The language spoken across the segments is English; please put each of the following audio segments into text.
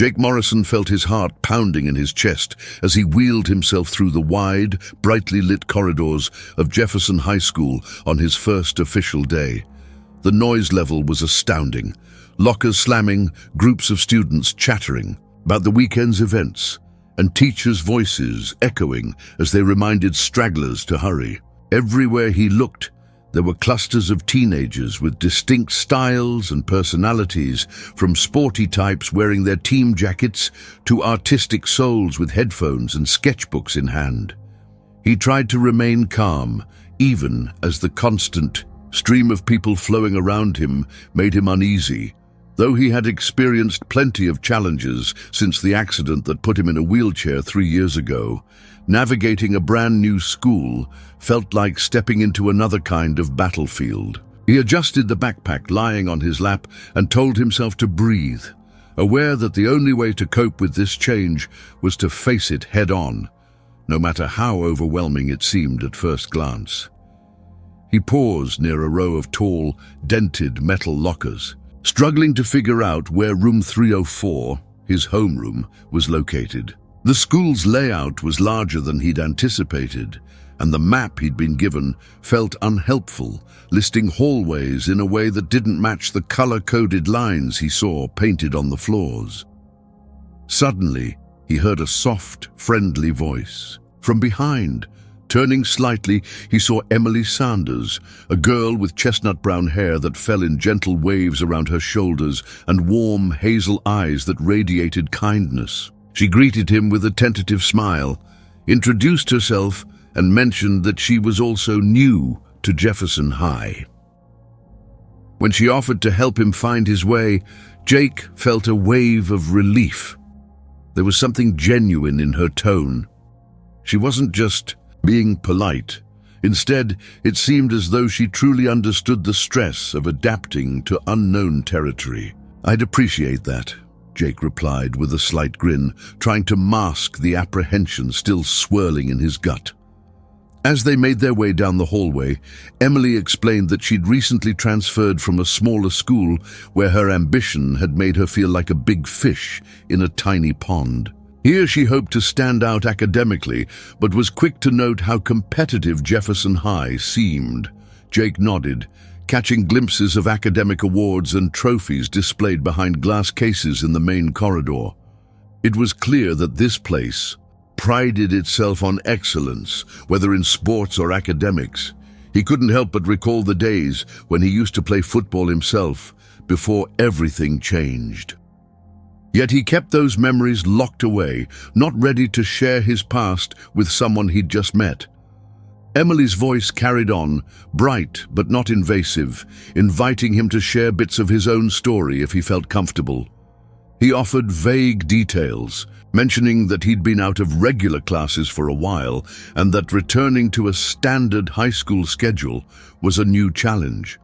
Jake Morrison felt his heart pounding in his chest as he wheeled himself through the wide, brightly lit corridors of Jefferson High School on his first official day. The noise level was astounding. Lockers slamming, groups of students chattering about the weekend's events, and teachers' voices echoing as they reminded stragglers to hurry. Everywhere he looked, there were clusters of teenagers with distinct styles and personalities, from sporty types wearing their team jackets to artistic souls with headphones and sketchbooks in hand. He tried to remain calm, even as the constant stream of people flowing around him made him uneasy. Though he had experienced plenty of challenges since the accident that put him in a wheelchair 3 years ago, navigating a brand new school felt like stepping into another kind of battlefield. He adjusted the backpack lying on his lap and told himself to breathe, aware that the only way to cope with this change was to face it head-on, no matter how overwhelming it seemed at first glance. He paused near a row of tall, dented metal lockers, struggling to figure out where room 304, his homeroom, was located. The school's layout was larger than he'd anticipated, and the map he'd been given felt unhelpful, listing hallways in a way that didn't match the color-coded lines he saw painted on the floors. Suddenly, he heard a soft, friendly voice. From behind, turning slightly, he saw Emily Sanders, a girl with chestnut-brown hair that fell in gentle waves around her shoulders and warm, hazel eyes that radiated kindness. She greeted him with a tentative smile, introduced herself, and mentioned that she was also new to Jefferson High. When she offered to help him find his way, Jake felt a wave of relief. There was something genuine in her tone. She wasn't just being polite. Instead, it seemed as though she truly understood the stress of adapting to unknown territory. "I'd appreciate that," Jake replied with a slight grin, trying to mask the apprehension still swirling in his gut. As they made their way down the hallway, Emily explained that she'd recently transferred from a smaller school where her ambition had made her feel like a big fish in a tiny pond. Here she hoped to stand out academically, but was quick to note how competitive Jefferson High seemed. Jake nodded, catching glimpses of academic awards and trophies displayed behind glass cases in the main corridor. It was clear that this place prided itself on excellence, whether in sports or academics. He couldn't help but recall the days when he used to play football himself, before everything changed. Yet he kept those memories locked away, not ready to share his past with someone he'd just met. Emily's voice carried on, bright but not invasive, inviting him to share bits of his own story if he felt comfortable. He offered vague details, mentioning that he'd been out of regular classes for a while and that returning to a standard high school schedule was a new challenge.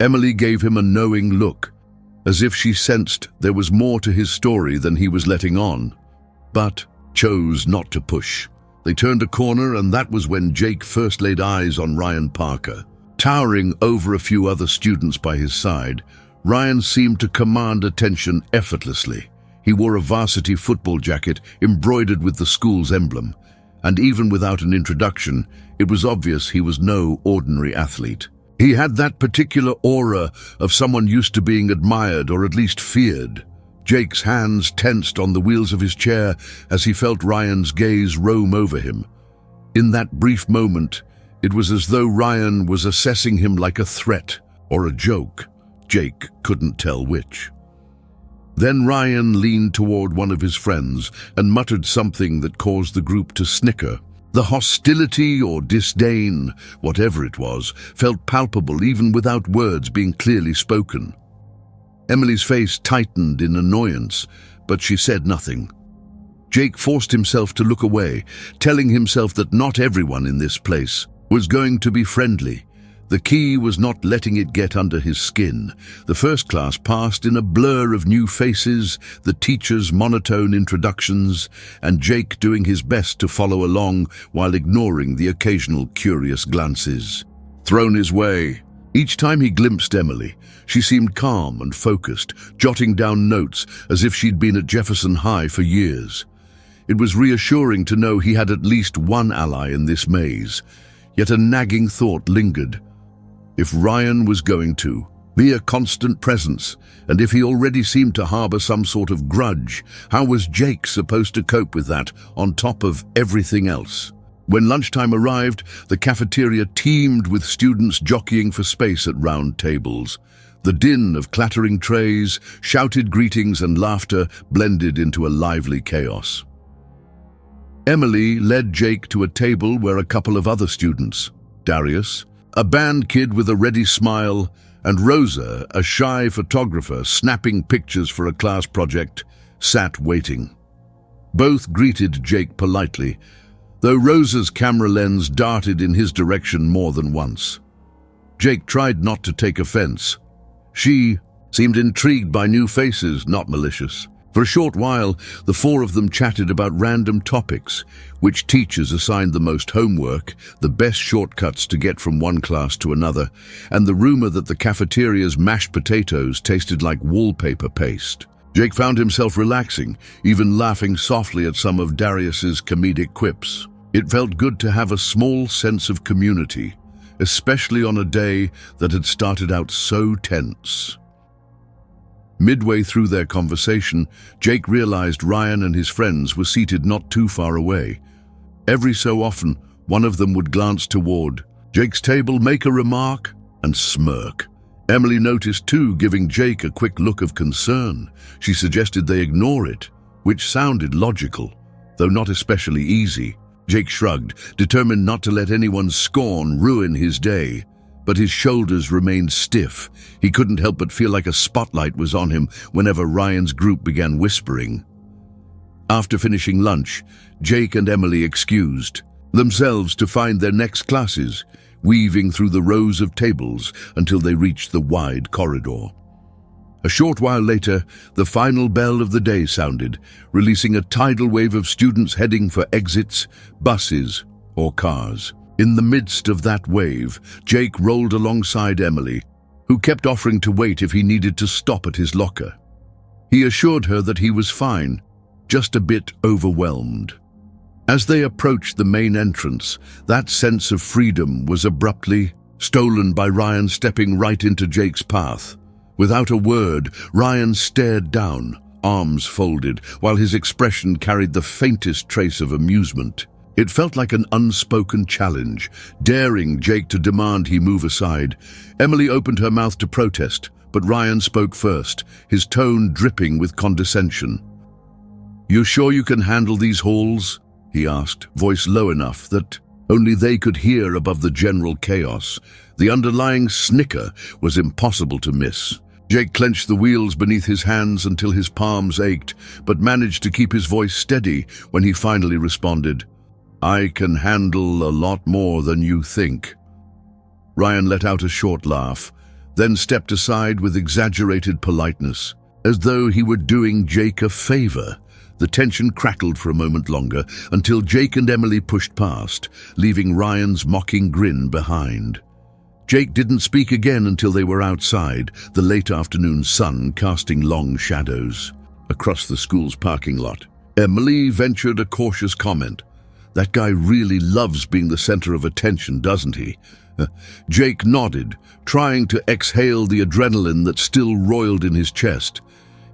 Emily gave him a knowing look, as if she sensed there was more to his story than he was letting on, but chose not to push. They turned a corner, and that was when Jake first laid eyes on Ryan Parker. Towering over a few other students by his side, Ryan seemed to command attention effortlessly. He wore a varsity football jacket embroidered with the school's emblem, and even without an introduction, it was obvious he was no ordinary athlete. He had that particular aura of someone used to being admired or at least feared. Jake's hands tensed on the wheels of his chair as he felt Ryan's gaze roam over him. In that brief moment, it was as though Ryan was assessing him like a threat or a joke. Jake couldn't tell which. Then Ryan leaned toward one of his friends and muttered something that caused the group to snicker. The hostility or disdain, whatever it was, felt palpable even without words being clearly spoken. Emily's face tightened in annoyance, but she said nothing. Jake forced himself to look away, telling himself that not everyone in this place was going to be friendly. The key was not letting it get under his skin. The first class passed in a blur of new faces, the teacher's monotone introductions, and Jake doing his best to follow along while ignoring the occasional curious glances thrown his way. Each time he glimpsed Emily, she seemed calm and focused, jotting down notes as if she'd been at Jefferson High for years. It was reassuring to know he had at least one ally in this maze, yet a nagging thought lingered. If Ryan was going to be a constant presence, and if he already seemed to harbor some sort of grudge, how was Jake supposed to cope with that on top of everything else? When lunchtime arrived, the cafeteria teemed with students jockeying for space at round tables. The din of clattering trays, shouted greetings and laughter blended into a lively chaos. Emily led Jake to a table where a couple of other students, Darius, a band kid with a ready smile, and Rosa, a shy photographer snapping pictures for a class project, sat waiting. Both greeted Jake politely, though Rosa's camera lens darted in his direction more than once. Jake tried not to take offense. She seemed intrigued by new faces, not malicious. For a short while, the four of them chatted about random topics, which teachers assigned the most homework, the best shortcuts to get from one class to another, and the rumor that the cafeteria's mashed potatoes tasted like wallpaper paste. Jake found himself relaxing, even laughing softly at some of Darius's comedic quips. It felt good to have a small sense of community, especially on a day that had started out so tense. Midway through their conversation, Jake realized Ryan and his friends were seated not too far away. Every so often, one of them would glance toward Jake's table, make a remark, and smirk. Emily noticed too, giving Jake a quick look of concern. She suggested they ignore it, which sounded logical, though not especially easy. Jake shrugged, determined not to let anyone's scorn ruin his day. But his shoulders remained stiff. He couldn't help but feel like a spotlight was on him whenever Ryan's group began whispering. After finishing lunch, Jake and Emily excused themselves to find their next classes, weaving through the rows of tables until they reached the wide corridor. A short while later, the final bell of the day sounded, releasing a tidal wave of students heading for exits, buses, or cars. In the midst of that wave, Jake rolled alongside Emily, who kept offering to wait if he needed to stop at his locker. He assured her that he was fine, just a bit overwhelmed. As they approached the main entrance, that sense of freedom was abruptly stolen by Ryan stepping right into Jake's path. Without a word, Ryan stared down, arms folded, while his expression carried the faintest trace of amusement. It felt like an unspoken challenge, daring Jake to demand he move aside. Emily opened her mouth to protest, but Ryan spoke first, his tone dripping with condescension. "You sure you can handle these halls?" he asked, voice low enough that only they could hear above the general chaos. The underlying snicker was impossible to miss. Jake clenched the wheels beneath his hands until his palms ached, but managed to keep his voice steady when he finally responded, "I can handle a lot more than you think." Ryan let out a short laugh, then stepped aside with exaggerated politeness, as though he were doing Jake a favor. The tension crackled for a moment longer until Jake and Emily pushed past, leaving Ryan's mocking grin behind. Jake didn't speak again until they were outside, the late afternoon sun casting long shadows across the school's parking lot. Emily ventured a cautious comment. "That guy really loves being the center of attention, doesn't he?" Jake nodded, trying to exhale the adrenaline that still roiled in his chest.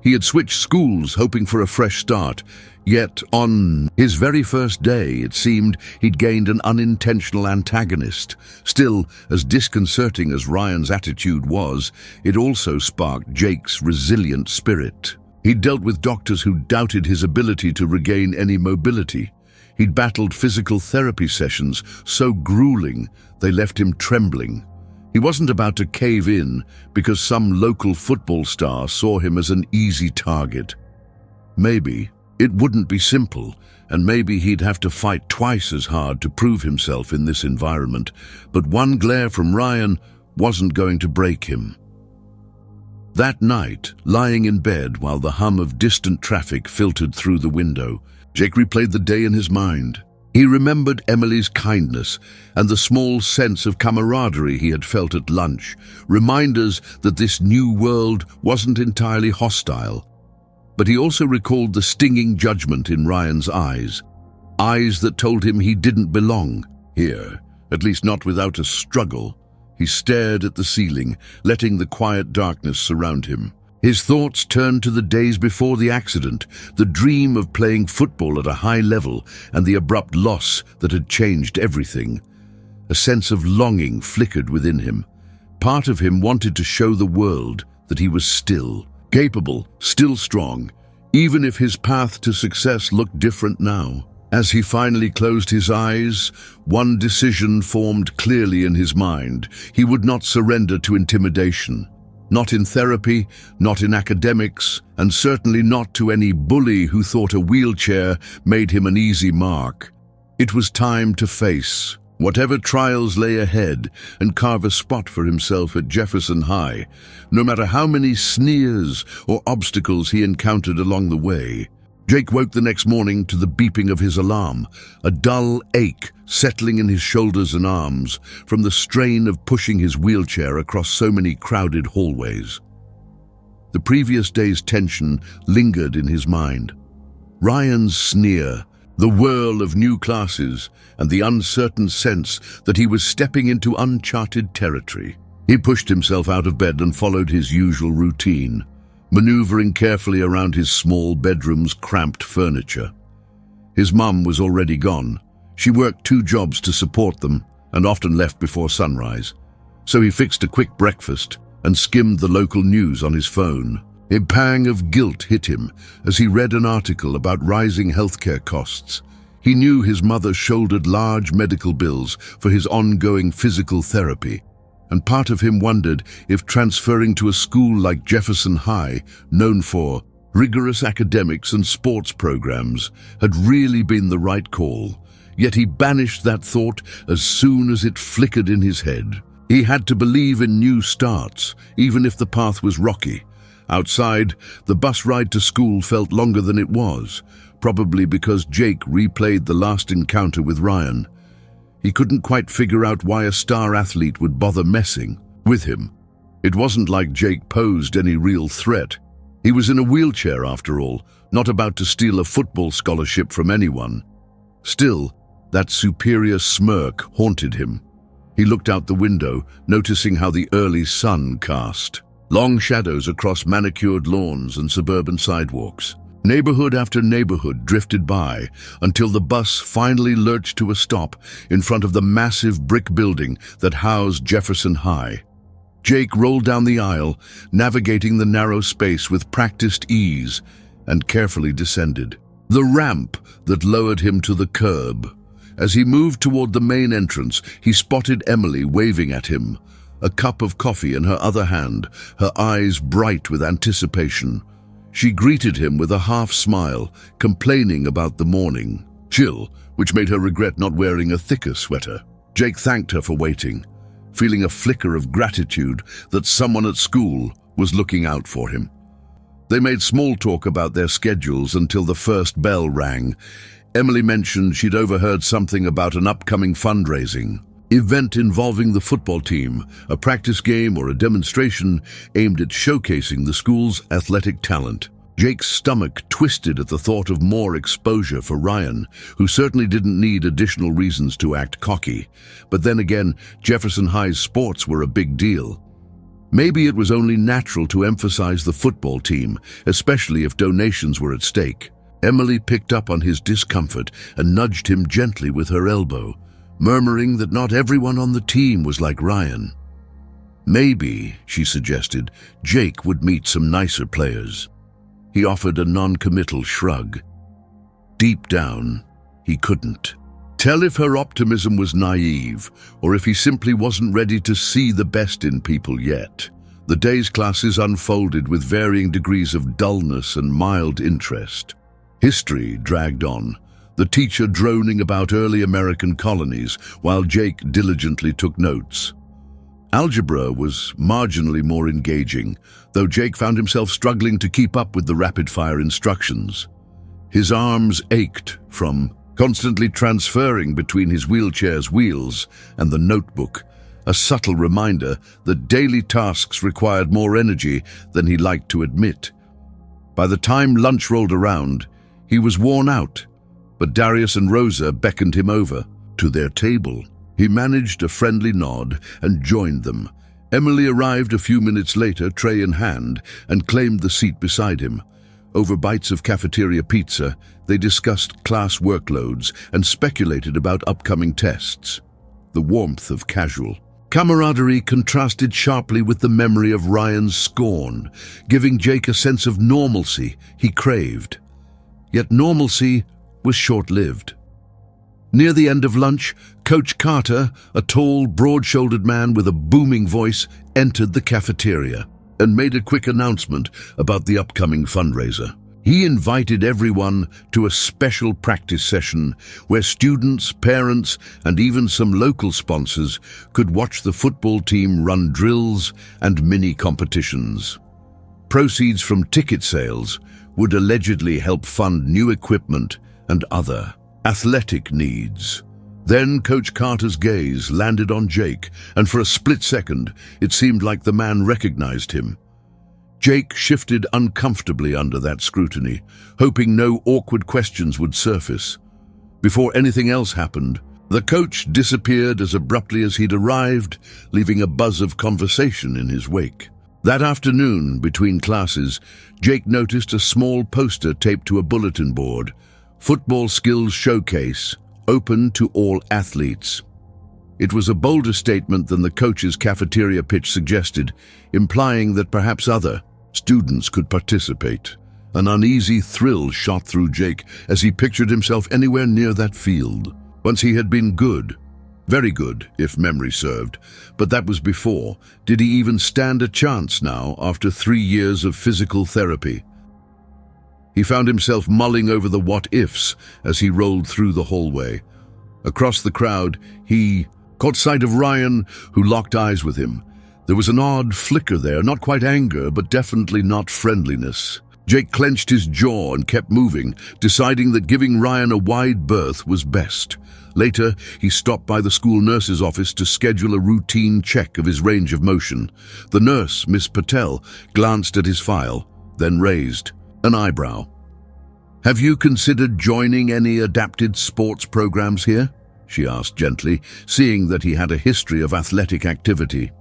He had switched schools, hoping for a fresh start, yet on his very first day, it seemed he'd gained an unintentional antagonist. Still, as disconcerting as Ryan's attitude was, it also sparked Jake's resilient spirit. He'd dealt with doctors who doubted his ability to regain any mobility. He'd battled physical therapy sessions so grueling they left him trembling. He wasn't about to cave in because some local football star saw him as an easy target. Maybe it wouldn't be simple, and maybe he'd have to fight twice as hard to prove himself in this environment, but one glare from Ryan wasn't going to break him. That night, lying in bed while the hum of distant traffic filtered through the window, Jake replayed the day in his mind. He remembered Emily's kindness and the small sense of camaraderie he had felt at lunch, reminders that this new world wasn't entirely hostile. But he also recalled the stinging judgment in Ryan's eyes that told him he didn't belong here, at least not without a struggle. He stared at the ceiling, letting the quiet darkness surround him. His thoughts turned to the days before the accident, the dream of playing football at a high level and the abrupt loss that had changed everything. A sense of longing flickered within him. Part of him wanted to show the world that he was still capable, still strong, even if his path to success looked different now. As he finally closed his eyes, one decision formed clearly in his mind. He would not surrender to intimidation. Not in therapy, not in academics, and certainly not to any bully who thought a wheelchair made him an easy mark. It was time to face whatever trials lay ahead and carve a spot for himself at Jefferson High, no matter how many sneers or obstacles he encountered along the way. Jake woke the next morning to the beeping of his alarm, a dull ache settling in his shoulders and arms from the strain of pushing his wheelchair across so many crowded hallways. The previous day's tension lingered in his mind. Ryan's sneer, the whirl of new classes, and the uncertain sense that he was stepping into uncharted territory. He pushed himself out of bed and followed his usual routine, maneuvering carefully around his small bedroom's cramped furniture. His mum was already gone. She worked 2 jobs to support them and often left before sunrise. So he fixed a quick breakfast and skimmed the local news on his phone. A pang of guilt hit him as he read an article about rising healthcare costs. He knew his mother shouldered large medical bills for his ongoing physical therapy, and part of him wondered if transferring to a school like Jefferson High, known for rigorous academics and sports programs, had really been the right call. Yet he banished that thought as soon as it flickered in his head. He had to believe in new starts, even if the path was rocky. Outside, the bus ride to school felt longer than it was, probably because Jake replayed the last encounter with Ryan. He couldn't quite figure out why a star athlete would bother messing with him. It wasn't like Jake posed any real threat. He was in a wheelchair after all, not about to steal a football scholarship from anyone. Still, that superior smirk haunted him. He looked out the window, noticing how the early sun cast long shadows across manicured lawns and suburban sidewalks. Neighborhood after neighborhood drifted by until the bus finally lurched to a stop in front of the massive brick building that housed Jefferson High. Jake rolled down the aisle, navigating the narrow space with practiced ease, and carefully descended the ramp that lowered him to the curb. As he moved toward the main entrance, he spotted Emily waving at him, a cup of coffee in her other hand, her eyes bright with anticipation. She greeted him with a half-smile, complaining about the morning chill, which made her regret not wearing a thicker sweater. Jake thanked her for waiting, feeling a flicker of gratitude that someone at school was looking out for him. They made small talk about their schedules until the first bell rang. Emily mentioned she'd overheard something about an upcoming fundraising event involving the football team, a practice game or a demonstration aimed at showcasing the school's athletic talent. Jake's stomach twisted at the thought of more exposure for Ryan, who certainly didn't need additional reasons to act cocky. But then again, Jefferson High's sports were a big deal. Maybe it was only natural to emphasize the football team, especially if donations were at stake. Emily picked up on his discomfort and nudged him gently with her elbow, murmuring that not everyone on the team was like Ryan. Maybe, she suggested, Jake would meet some nicer players. He offered a non-committal shrug. Deep down, he couldn't tell if her optimism was naive or if he simply wasn't ready to see the best in people yet. The day's classes unfolded with varying degrees of dullness and mild interest. History dragged on, the teacher droning about early American colonies while Jake diligently took notes. Algebra was marginally more engaging, though Jake found himself struggling to keep up with the rapid-fire instructions. His arms ached from constantly transferring between his wheelchair's wheels and the notebook, a subtle reminder that daily tasks required more energy than he liked to admit. By the time lunch rolled around, he was worn out, but Darius and Rosa beckoned him over to their table. He managed a friendly nod and joined them. Emily arrived a few minutes later, tray in hand, and claimed the seat beside him. Over bites of cafeteria pizza, they discussed class workloads and speculated about upcoming tests. The warmth of casual camaraderie contrasted sharply with the memory of Ryan's scorn, giving Jake a sense of normalcy he craved. Yet normalcy was short-lived. Near the end of lunch, Coach Carter, a tall, broad-shouldered man with a booming voice, entered the cafeteria and made a quick announcement about the upcoming fundraiser. He invited everyone to a special practice session where students, parents, and even some local sponsors could watch the football team run drills and mini competitions. Proceeds from ticket sales would allegedly help fund new equipment and other athletic needs. Then Coach Carter's gaze landed on Jake, and for a split second, it seemed like the man recognized him. Jake shifted uncomfortably under that scrutiny, hoping no awkward questions would surface. Before anything else happened, the coach disappeared as abruptly as he'd arrived, leaving a buzz of conversation in his wake. That afternoon, between classes, Jake noticed a small poster taped to a bulletin board: Football Skills Showcase, open to all athletes. It was a bolder statement than the coach's cafeteria pitch suggested, implying that perhaps other students could participate. An uneasy thrill shot through Jake as he pictured himself anywhere near that field. Once he had been good, very good, if memory served, but that was before. Did he even stand a chance now after 3 years of physical therapy? He found himself mulling over the what-ifs as he rolled through the hallway. Across the crowd, he caught sight of Ryan, who locked eyes with him. There was an odd flicker there, not quite anger, but definitely not friendliness. Jake clenched his jaw and kept moving, deciding that giving Ryan a wide berth was best. Later, he stopped by the school nurse's office to schedule a routine check of his range of motion. The nurse, Miss Patel, glanced at his file, then raised an eyebrow. "Have you considered joining any adapted sports programs here?" she asked gently, seeing that he had a history of athletic activity.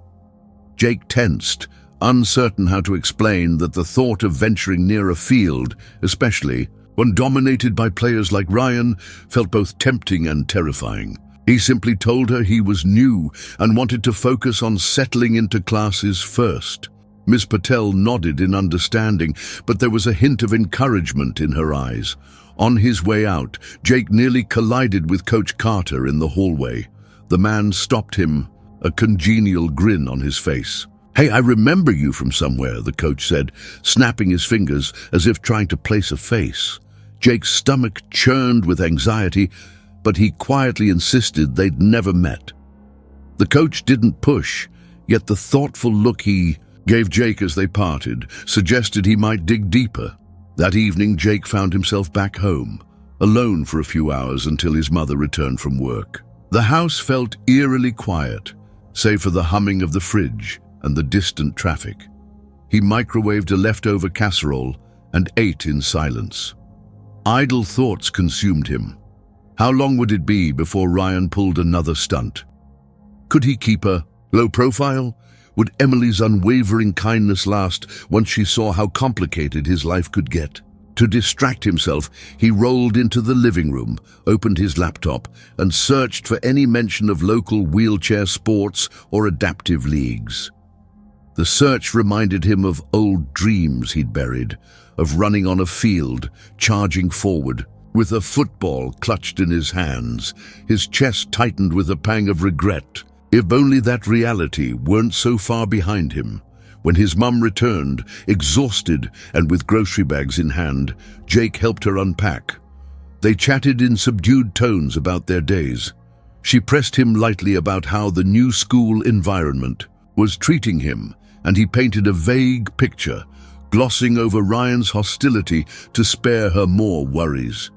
Jake tensed, uncertain how to explain that the thought of venturing near a field, especially one dominated by players like Ryan, felt both tempting and terrifying. He simply told her he was new and wanted to focus on settling into classes first. Miss Patel nodded in understanding, but there was a hint of encouragement in her eyes. On his way out, Jake nearly collided with Coach Carter in the hallway. The man stopped him, a congenial grin on his face. "Hey, I remember you from somewhere," the coach said, snapping his fingers as if trying to place a face. Jake's stomach churned with anxiety, but he quietly insisted they'd never met. The coach didn't push, yet the thoughtful look he gave Jake as they parted suggested he might dig deeper. That evening, Jake found himself back home, alone for a few hours until his mother returned from work. The house felt eerily quiet, save for the humming of the fridge and the distant traffic. He microwaved a leftover casserole and ate in silence. Idle thoughts consumed him. How long would it be before Ryan pulled another stunt? Could he keep a low profile? Would Emily's unwavering kindness last once she saw how complicated his life could get? To distract himself, he rolled into the living room, opened his laptop, and searched for any mention of local wheelchair sports or adaptive leagues. The search reminded him of old dreams he'd buried, of running on a field, charging forward, with a football clutched in his hands. His chest tightened with a pang of regret. If only that reality weren't so far behind him. When his mum returned, exhausted and with grocery bags in hand, Jake helped her unpack. They chatted in subdued tones about their days. She pressed him lightly about how the new school environment was treating him, and he painted a vague picture, glossing over Ryan's hostility to spare her more worries.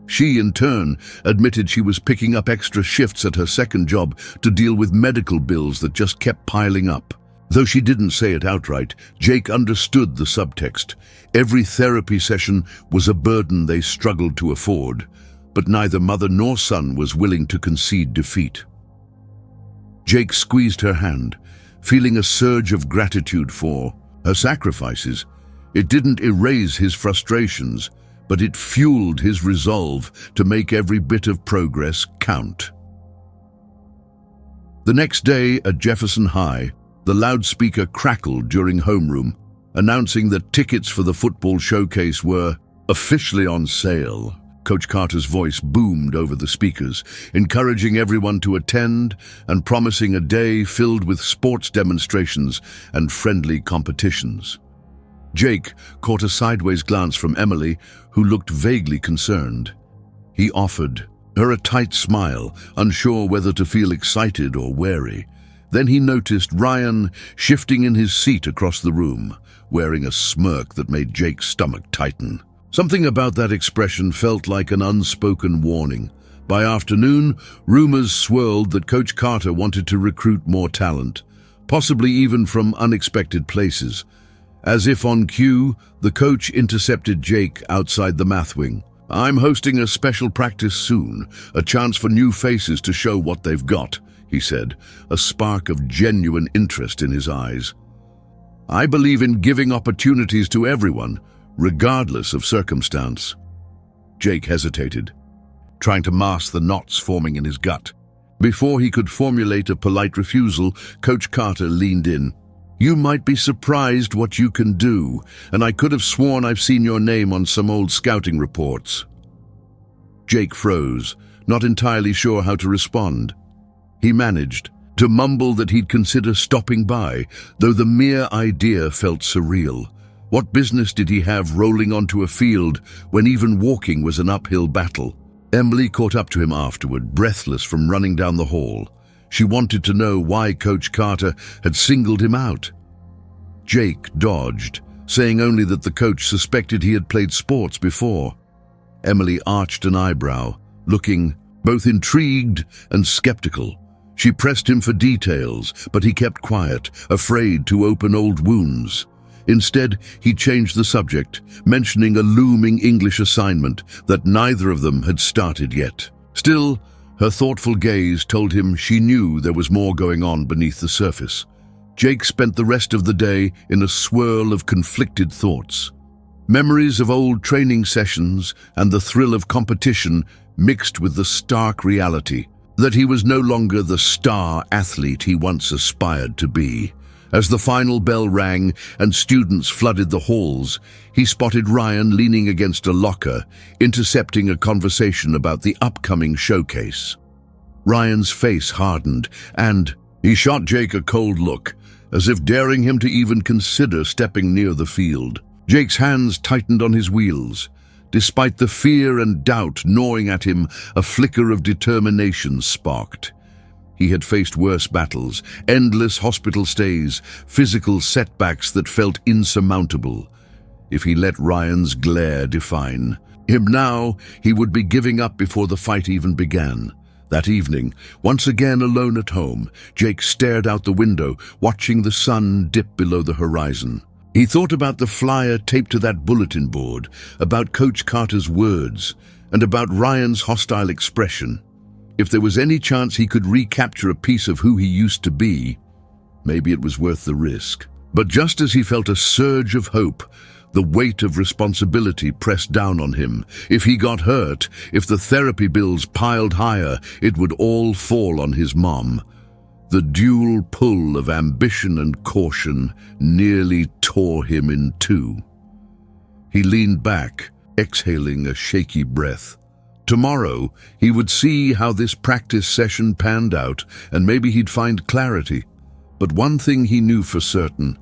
She, in turn, admitted she was picking up extra shifts at her second job to deal with medical bills that just kept piling up. Though she didn't say it outright, Jake understood the subtext. Every therapy session was a burden they struggled to afford, but neither mother nor son was willing to concede defeat. Jake squeezed her hand, feeling a surge of gratitude for her sacrifices. It didn't erase his frustrations, but it fueled his resolve to make every bit of progress count. The next day at Jefferson High, the loudspeaker crackled during homeroom, announcing that tickets for the football showcase were officially on sale. Coach Carter's voice boomed over the speakers, encouraging everyone to attend and promising a day filled with sports demonstrations and friendly competitions. Jake caught a sideways glance from Emily, who looked vaguely concerned. He offered her a tight smile, unsure whether to feel excited or wary. Then he noticed Ryan shifting in his seat across the room, wearing a smirk that made Jake's stomach tighten. Something about that expression felt like an unspoken warning. By afternoon, rumors swirled that Coach Carter wanted to recruit more talent, possibly even from unexpected places. As if on cue, the coach intercepted Jake outside the math wing. "I'm hosting a special practice soon, a chance for new faces to show what they've got," he said, a spark of genuine interest in his eyes. "I believe in giving opportunities to everyone, regardless of circumstance." Jake hesitated, trying to mask the knots forming in his gut. Before he could formulate a polite refusal, Coach Carter leaned in. "You might be surprised what you can do, and I could have sworn I've seen your name on some old scouting reports." Jake froze, not entirely sure how to respond. He managed to mumble that he'd consider stopping by, though the mere idea felt surreal. What business did he have rolling onto a field when even walking was an uphill battle? Emily caught up to him afterward, breathless from running down the hall. She wanted to know why Coach Carter had singled him out. Jake dodged, saying only that the coach suspected he had played sports before. Emily arched an eyebrow, looking both intrigued and skeptical. She pressed him for details, but he kept quiet, afraid to open old wounds. Instead, he changed the subject, mentioning a looming English assignment that neither of them had started yet. Still, her thoughtful gaze told him she knew there was more going on beneath the surface. Jake spent the rest of the day in a swirl of conflicted thoughts. Memories of old training sessions and the thrill of competition mixed with the stark reality that he was no longer the star athlete he once aspired to be. As the final bell rang and students flooded the halls, he spotted Ryan leaning against a locker, intercepting a conversation about the upcoming showcase. Ryan's face hardened, and he shot Jake a cold look, as if daring him to even consider stepping near the field. Jake's hands tightened on his wheels. Despite the fear and doubt gnawing at him, a flicker of determination sparked. He had faced worse battles, endless hospital stays, physical setbacks that felt insurmountable. If he let Ryan's glare define him now, he would be giving up before the fight even began. That evening, once again alone at home, Jake stared out the window, watching the sun dip below the horizon. He thought about the flyer taped to that bulletin board, about Coach Carter's words, and about Ryan's hostile expression. If there was any chance he could recapture a piece of who he used to be, maybe it was worth the risk. But just as he felt a surge of hope, the weight of responsibility pressed down on him. If he got hurt, if the therapy bills piled higher, it would all fall on his mom. The dual pull of ambition and caution nearly tore him in two. He leaned back, exhaling a shaky breath. Tomorrow, he would see how this practice session panned out, and maybe he'd find clarity. But one thing he knew for certain: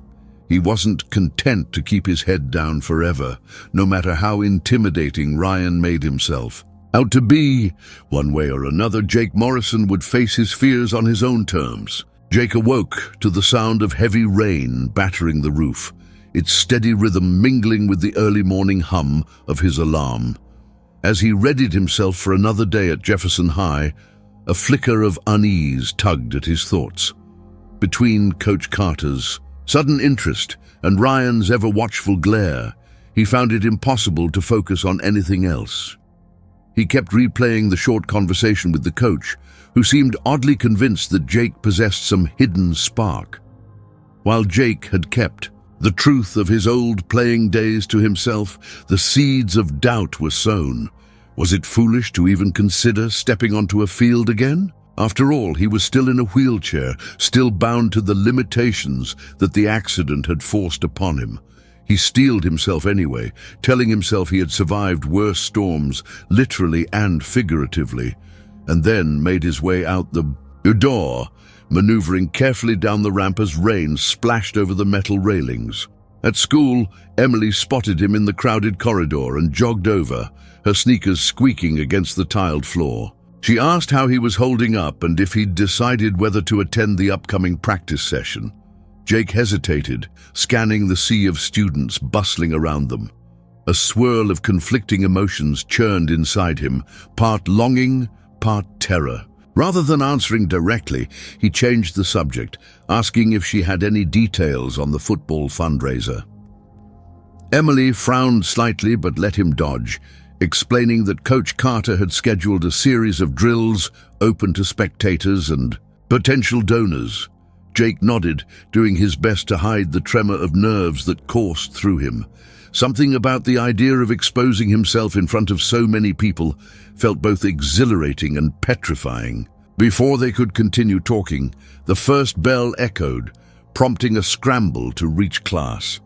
he wasn't content to keep his head down forever, no matter how intimidating Ryan made himself out to be. One way or another, Jake Morrison would face his fears on his own terms. Jake awoke to the sound of heavy rain battering the roof, its steady rhythm mingling with the early morning hum of his alarm. As he readied himself for another day at Jefferson High, a flicker of unease tugged at his thoughts. Between Coach Carter's sudden interest and Ryan's ever-watchful glare, he found it impossible to focus on anything else. He kept replaying the short conversation with the coach, who seemed oddly convinced that Jake possessed some hidden spark. While Jake had kept the truth of his old playing days to himself, the seeds of doubt were sown. Was it foolish to even consider stepping onto a field again? After all, he was still in a wheelchair, still bound to the limitations that the accident had forced upon him. He steeled himself anyway, telling himself he had survived worse storms, literally and figuratively, and then made his way out the door, maneuvering carefully down the ramp as rain splashed over the metal railings. At school, Emily spotted him in the crowded corridor and jogged over, her sneakers squeaking against the tiled floor. She asked how he was holding up and if he'd decided whether to attend the upcoming practice session. Jake hesitated, scanning the sea of students bustling around them. A swirl of conflicting emotions churned inside him, part longing, part terror. Rather than answering directly, he changed the subject, asking if she had any details on the football fundraiser. Emily frowned slightly but let him dodge, explaining that Coach Carter had scheduled a series of drills open to spectators and potential donors. Jake nodded, doing his best to hide the tremor of nerves that coursed through him. Something about the idea of exposing himself in front of so many people felt both exhilarating and petrifying. Before they could continue talking, the first bell echoed, prompting a scramble to reach class.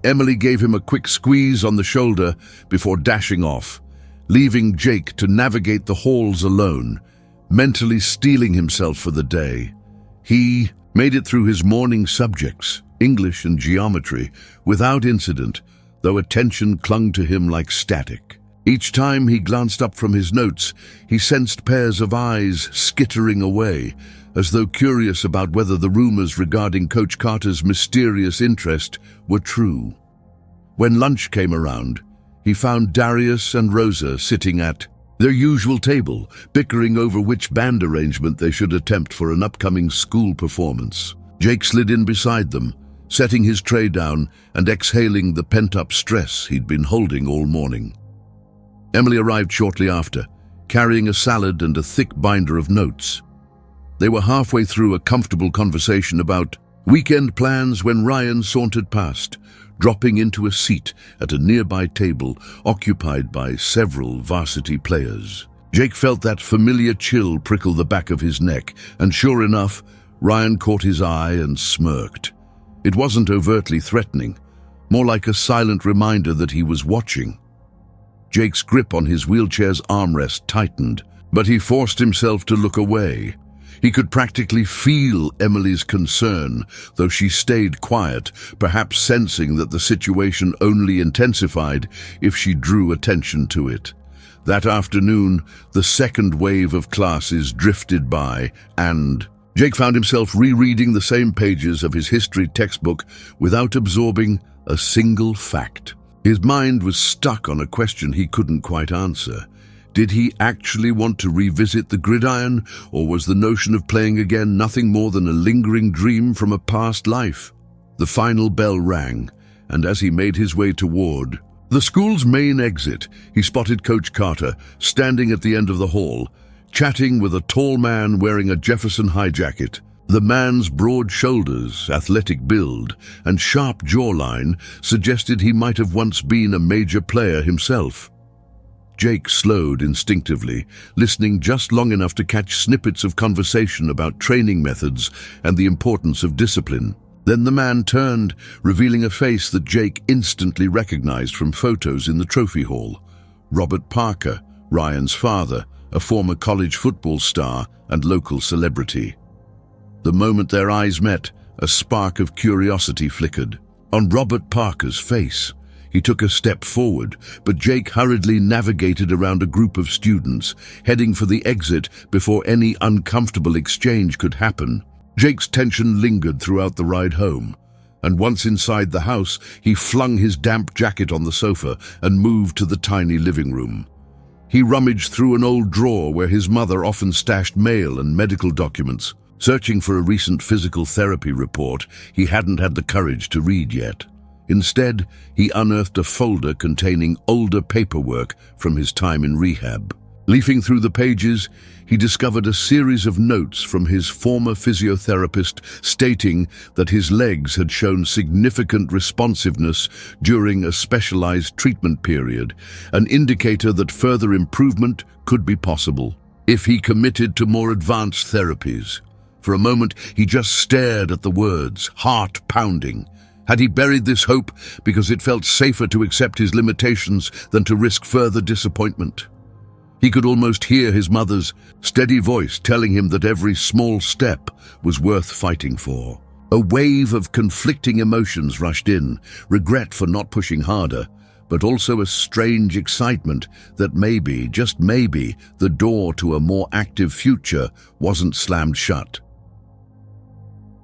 Emily gave him a quick squeeze on the shoulder before dashing off, leaving Jake to navigate the halls alone, mentally steeling himself for the day. He made it through his morning subjects, English and geometry, without incident, though attention clung to him like static. Each time he glanced up from his notes, he sensed pairs of eyes skittering away, as though curious about whether the rumors regarding Coach Carter's mysterious interest were true. When lunch came around, he found Darius and Rosa sitting at their usual table, bickering over which band arrangement they should attempt for an upcoming school performance. Jake slid in beside them, setting his tray down and exhaling the pent-up stress he'd been holding all morning. Emily arrived shortly after, carrying a salad and a thick binder of notes. They were halfway through a comfortable conversation about weekend plans when Ryan sauntered past, dropping into a seat at a nearby table occupied by several varsity players. Jake felt that familiar chill prickle the back of his neck, and sure enough, Ryan caught his eye and smirked. It wasn't overtly threatening, more like a silent reminder that he was watching. Jake's grip on his wheelchair's armrest tightened, but he forced himself to look away. He could practically feel Emily's concern, though she stayed quiet, perhaps sensing that the situation only intensified if she drew attention to it. That afternoon, the second wave of classes drifted by, and Jake found himself rereading the same pages of his history textbook without absorbing a single fact. His mind was stuck on a question he couldn't quite answer. Did he actually want to revisit the gridiron, or was the notion of playing again nothing more than a lingering dream from a past life? The final bell rang, and as he made his way toward the school's main exit, he spotted Coach Carter standing at the end of the hall, chatting with a tall man wearing a Jefferson High jacket. The man's broad shoulders, athletic build, and sharp jawline suggested he might have once been a major player himself. Jake slowed instinctively, listening just long enough to catch snippets of conversation about training methods and the importance of discipline. Then the man turned, revealing a face that Jake instantly recognized from photos in the trophy hall. Robert Parker, Ryan's father, a former college football star and local celebrity. The moment their eyes met, a spark of curiosity flickered on Robert Parker's face. He took a step forward, but Jake hurriedly navigated around a group of students, heading for the exit before any uncomfortable exchange could happen. Jake's tension lingered throughout the ride home. And once inside the house, he flung his damp jacket on the sofa and moved to the tiny living room. He rummaged through an old drawer where his mother often stashed mail and medical documents, searching for a recent physical therapy report he hadn't had the courage to read yet. Instead, he unearthed a folder containing older paperwork from his time in rehab. Leafing through the pages, he discovered a series of notes from his former physiotherapist stating that his legs had shown significant responsiveness during a specialized treatment period, an indicator that further improvement could be possible if he committed to more advanced therapies. For a moment, he just stared at the words, heart pounding. Had he buried this hope because it felt safer to accept his limitations than to risk further disappointment? He could almost hear his mother's steady voice telling him that every small step was worth fighting for. A wave of conflicting emotions rushed in, regret for not pushing harder, but also a strange excitement that maybe, just maybe, the door to a more active future wasn't slammed shut.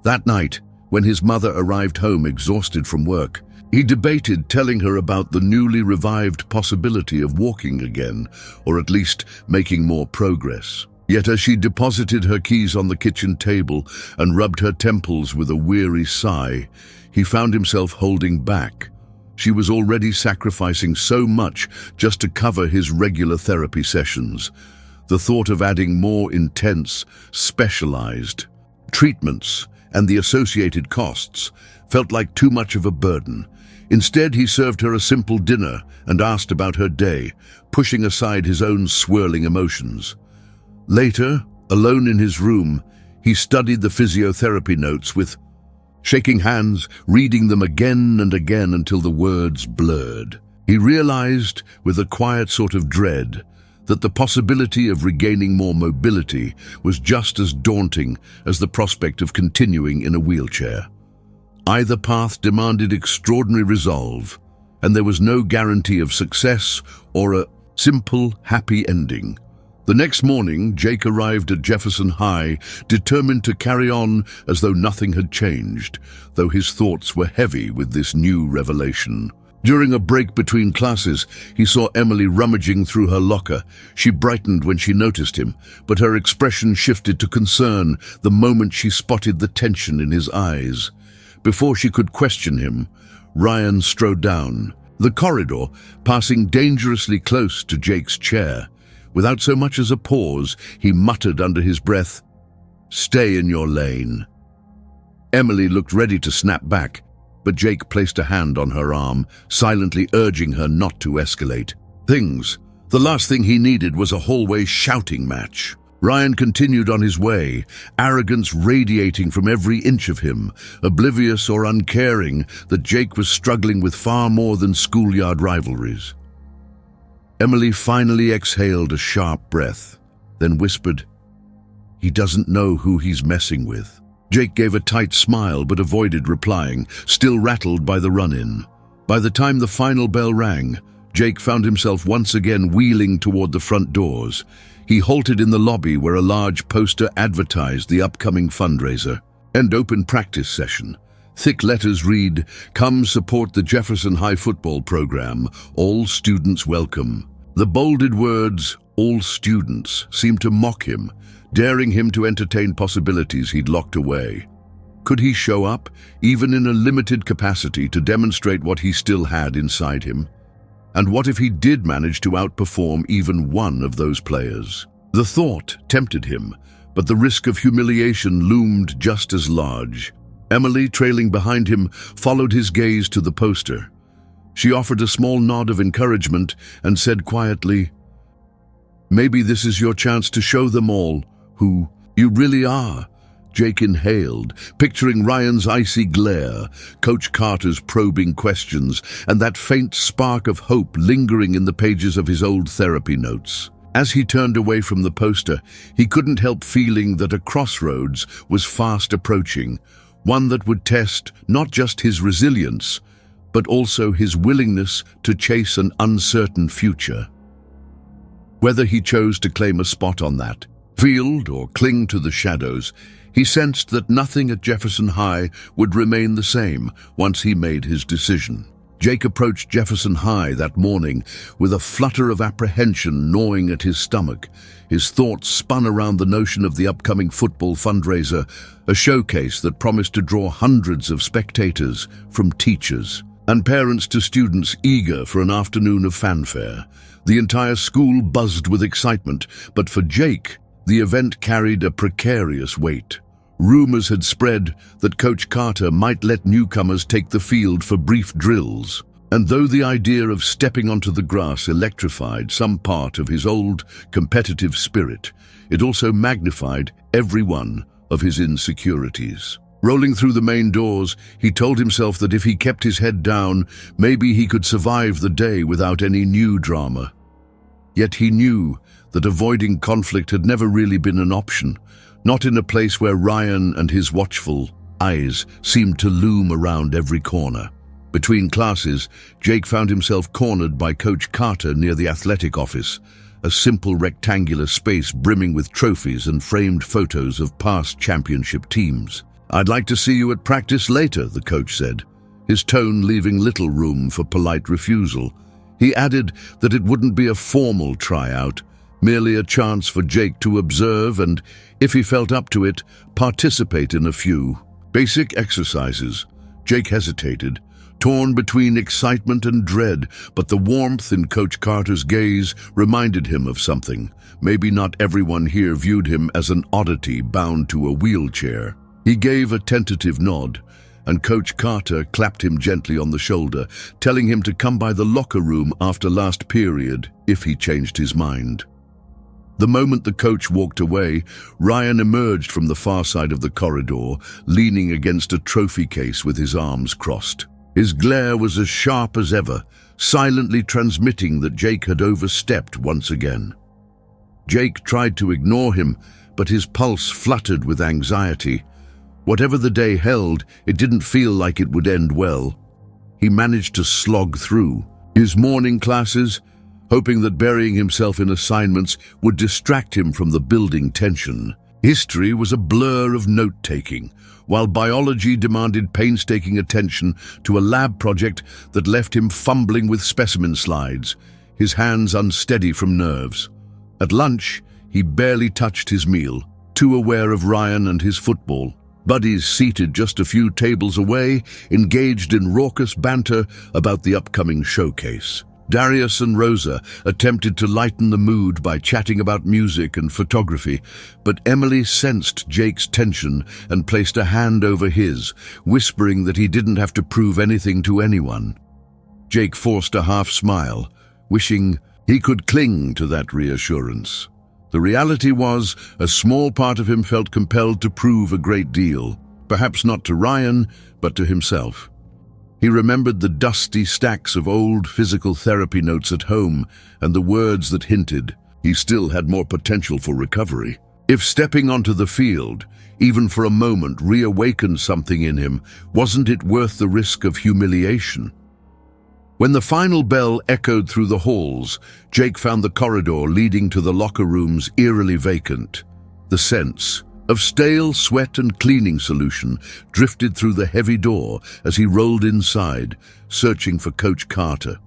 That night, when his mother arrived home exhausted from work, he debated telling her about the newly revived possibility of walking again, or at least making more progress. Yet as she deposited her keys on the kitchen table and rubbed her temples with a weary sigh, he found himself holding back. She was already sacrificing so much just to cover his regular therapy sessions. The thought of adding more intense, specialized treatments and the associated costs felt like too much of a burden. Instead, he served her a simple dinner and asked about her day, pushing aside his own swirling emotions. Later, alone in his room, he studied the physiotherapy notes with shaking hands, reading them again and again until the words blurred. He realized, with a quiet sort of dread, that the possibility of regaining more mobility was just as daunting as the prospect of continuing in a wheelchair. Either path demanded extraordinary resolve, and there was no guarantee of success or a simple, happy ending. The next morning, Jake arrived at Jefferson High, determined to carry on as though nothing had changed, though his thoughts were heavy with this new revelation. During a break between classes, he saw Emily rummaging through her locker. She brightened when she noticed him, but her expression shifted to concern the moment she spotted the tension in his eyes. Before she could question him, Ryan strode down the corridor, passing dangerously close to Jake's chair. Without so much as a pause, he muttered under his breath, "Stay in your lane." Emily looked ready to snap back, but Jake placed a hand on her arm, silently urging her not to escalate. The last thing he needed was a hallway shouting match. Ryan continued on his way, arrogance radiating from every inch of him, oblivious or uncaring that Jake was struggling with far more than schoolyard rivalries. Emily finally exhaled a sharp breath, then whispered, "He doesn't know who he's messing with." Jake gave a tight smile but avoided replying, still rattled by the run-in. By the time the final bell rang, Jake found himself once again wheeling toward the front doors. He halted in the lobby where a large poster advertised the upcoming fundraiser and open practice session. Thick letters read, "Come support the Jefferson High football program. All students welcome." The bolded words, "all students," seemed to mock him, daring him to entertain possibilities he'd locked away. Could he show up, even in a limited capacity, to demonstrate what he still had inside him? And what if he did manage to outperform even one of those players? The thought tempted him, but the risk of humiliation loomed just as large. Emily, trailing behind him, followed his gaze to the poster. She offered a small nod of encouragement and said quietly, "Maybe this is your chance to show them all who you really are." Jake inhaled, picturing Ryan's icy glare, Coach Carter's probing questions, and that faint spark of hope lingering in the pages of his old therapy notes. As he turned away from the poster, he couldn't help feeling that a crossroads was fast approaching, one that would test not just his resilience, but also his willingness to chase an uncertain future. Whether he chose to claim a spot on that field or cling to the shadows, he sensed that nothing at Jefferson High would remain the same once he made his decision. Jake approached Jefferson High that morning with a flutter of apprehension gnawing at his stomach. His thoughts spun around the notion of the upcoming football fundraiser, a showcase that promised to draw hundreds of spectators, from teachers and parents to students eager for an afternoon of fanfare. The entire school buzzed with excitement, but for Jake, the event carried a precarious weight. Rumors had spread that Coach Carter might let newcomers take the field for brief drills, and though the idea of stepping onto the grass electrified some part of his old competitive spirit, it also magnified every one of his insecurities. Rolling through the main doors, he told himself that if he kept his head down, maybe he could survive the day without any new drama. Yet he knew that avoiding conflict had never really been an option, not in a place where Ryan and his watchful eyes seemed to loom around every corner. Between classes, Jake found himself cornered by Coach Carter near the athletic office, a simple rectangular space brimming with trophies and framed photos of past championship teams. "I'd like to see you at practice later," the coach said, his tone leaving little room for polite refusal. He added that it wouldn't be a formal tryout, merely a chance for Jake to observe and, if he felt up to it, participate in a few basic exercises. Jake hesitated, torn between excitement and dread, but the warmth in Coach Carter's gaze reminded him of something. Maybe not everyone here viewed him as an oddity bound to a wheelchair. He gave a tentative nod, and Coach Carter clapped him gently on the shoulder, telling him to come by the locker room after last period if he changed his mind. The moment the coach walked away, Ryan emerged from the far side of the corridor, leaning against a trophy case with his arms crossed. His glare was as sharp as ever, silently transmitting that Jake had overstepped once again. Jake tried to ignore him, but his pulse fluttered with anxiety. Whatever the day held, it didn't feel like it would end well. He managed to slog through his morning classes, hoping that burying himself in assignments would distract him from the building tension. History was a blur of note-taking, while biology demanded painstaking attention to a lab project that left him fumbling with specimen slides, his hands unsteady from nerves. At lunch, he barely touched his meal, too aware of Ryan and his football. Buddies seated just a few tables away engaged in raucous banter about the upcoming showcase. Darius and Rosa attempted to lighten the mood by chatting about music and photography, but Emily sensed Jake's tension and placed a hand over his, whispering that he didn't have to prove anything to anyone. Jake forced a half smile, wishing he could cling to that reassurance. The reality was, a small part of him felt compelled to prove a great deal, perhaps not to Ryan, but to himself. He remembered the dusty stacks of old physical therapy notes at home and the words that hinted he still had more potential for recovery. If stepping onto the field, even for a moment, reawakened something in him, wasn't it worth the risk of humiliation? When the final bell echoed through the halls, Jake found the corridor leading to the locker rooms eerily vacant. The sense of stale sweat and cleaning solution drifted through the heavy door as he rolled inside, searching for Coach Carter.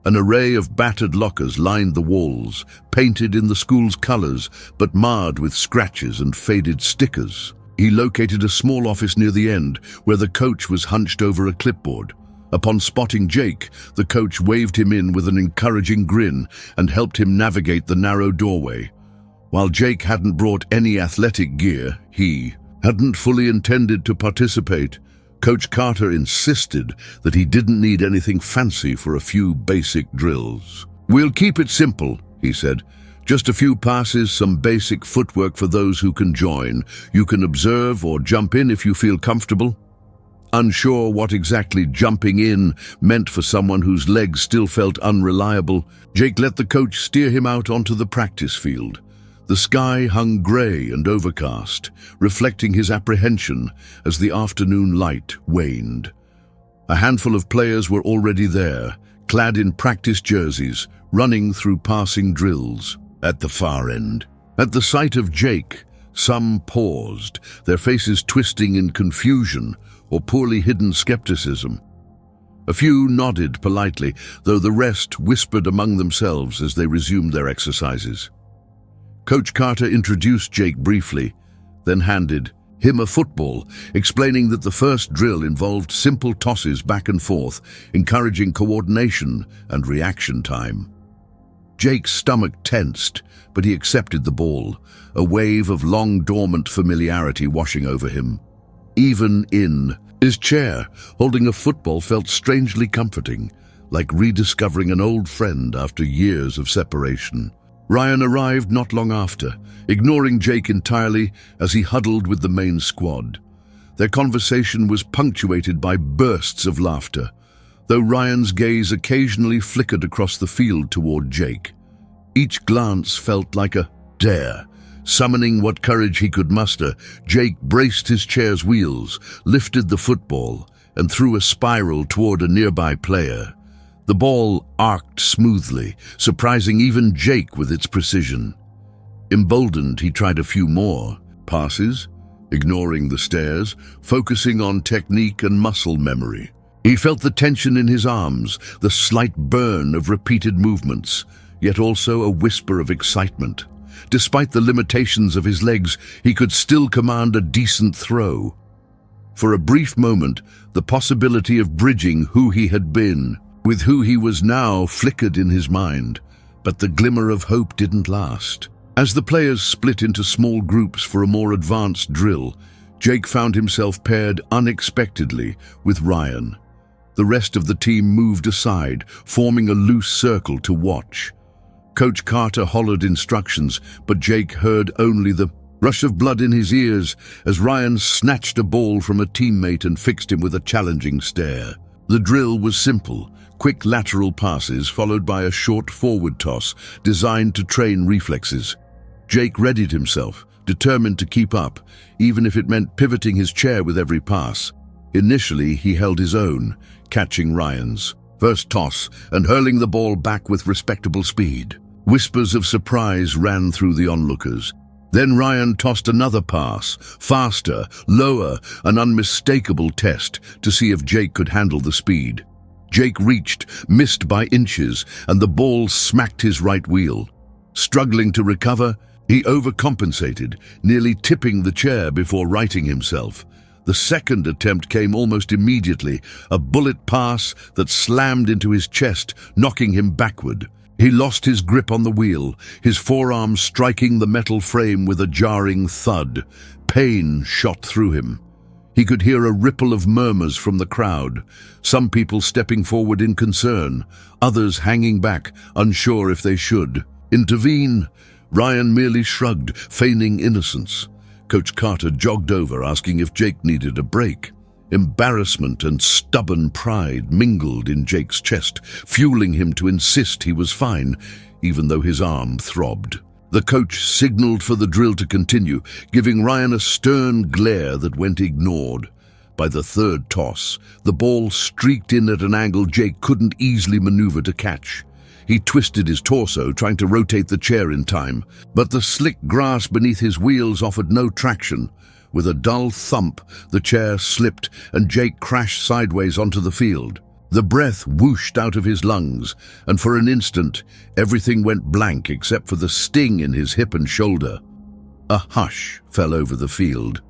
An array of battered lockers lined the walls, painted in the school's colors, but marred with scratches and faded stickers. He located a small office near the end, where the coach was hunched over a clipboard. Upon spotting Jake, the coach waved him in with an encouraging grin and helped him navigate the narrow doorway. While Jake hadn't brought any athletic gear, he hadn't fully intended to participate. Coach Carter insisted that he didn't need anything fancy for a few basic drills. "We'll keep it simple," he said. "Just a few passes, some basic footwork for those who can join. You can observe or jump in if you feel comfortable." Unsure what exactly jumping in meant for someone whose legs still felt unreliable, Jake let the coach steer him out onto the practice field. The sky hung grey and overcast, reflecting his apprehension as the afternoon light waned. A handful of players were already there, clad in practice jerseys, running through passing drills. At the far end, At the sight of Jake, some paused, their faces twisting in confusion or poorly hidden skepticism. A few nodded politely, though the rest whispered among themselves as they resumed their exercises. Coach Carter introduced Jake briefly, then handed him a football, explaining that the first drill involved simple tosses back and forth, encouraging coordination and reaction time. Jake's stomach tensed, but he accepted the ball, a wave of long-dormant familiarity washing over him. Even in his chair, holding a football felt strangely comforting, like rediscovering an old friend after years of separation. Ryan arrived not long after, ignoring Jake entirely as he huddled with the main squad. Their conversation was punctuated by bursts of laughter, though Ryan's gaze occasionally flickered across the field toward Jake. Each glance felt like a dare. Summoning what courage he could muster, Jake braced his chair's wheels, lifted the football, and threw a spiral toward a nearby player. The ball arced smoothly, surprising even Jake with its precision. Emboldened, he tried a few more passes, ignoring the stares, focusing on technique and muscle memory. He felt the tension in his arms, the slight burn of repeated movements, yet also a whisper of excitement. Despite the limitations of his legs, he could still command a decent throw. For a brief moment, the possibility of bridging who he had been with who he was now flickered in his mind, but the glimmer of hope didn't last. As the players split into small groups for a more advanced drill, Jake found himself paired unexpectedly with Ryan. The rest of the team moved aside, forming a loose circle to watch. Coach Carter hollered instructions, but Jake heard only the rush of blood in his ears as Ryan snatched a ball from a teammate and fixed him with a challenging stare. The drill was simple, quick lateral passes followed by a short forward toss designed to train reflexes. Jake readied himself, determined to keep up, even if it meant pivoting his chair with every pass. Initially, he held his own, catching Ryan's first toss and hurling the ball back with respectable speed. Whispers of surprise ran through the onlookers. Then Ryan tossed another pass, faster, lower, an unmistakable test to see if Jake could handle the speed. Jake reached, missed by inches, and the ball smacked his right wheel. Struggling to recover, he overcompensated, nearly tipping the chair before righting himself. The second attempt came almost immediately, a bullet pass that slammed into his chest, knocking him backward. He lost his grip on the wheel, his forearm striking the metal frame with a jarring thud. Pain shot through him. He could hear a ripple of murmurs from the crowd, some people stepping forward in concern, others hanging back, unsure if they should intervene. Ryan merely shrugged, feigning innocence. Coach Carter jogged over, asking if Jake needed a break. Embarrassment and stubborn pride mingled in Jake's chest, fueling him to insist he was fine, even though his arm throbbed. The coach signaled for the drill to continue, giving Ryan a stern glare that went ignored. By the third toss, the ball streaked in at an angle Jake couldn't easily maneuver to catch. He twisted his torso, trying to rotate the chair in time, but the slick grass beneath his wheels offered no traction. With a dull thump, the chair slipped and Jake crashed sideways onto the field. The breath whooshed out of his lungs, and for an instant, everything went blank except for the sting in his hip and shoulder. A hush fell over the field.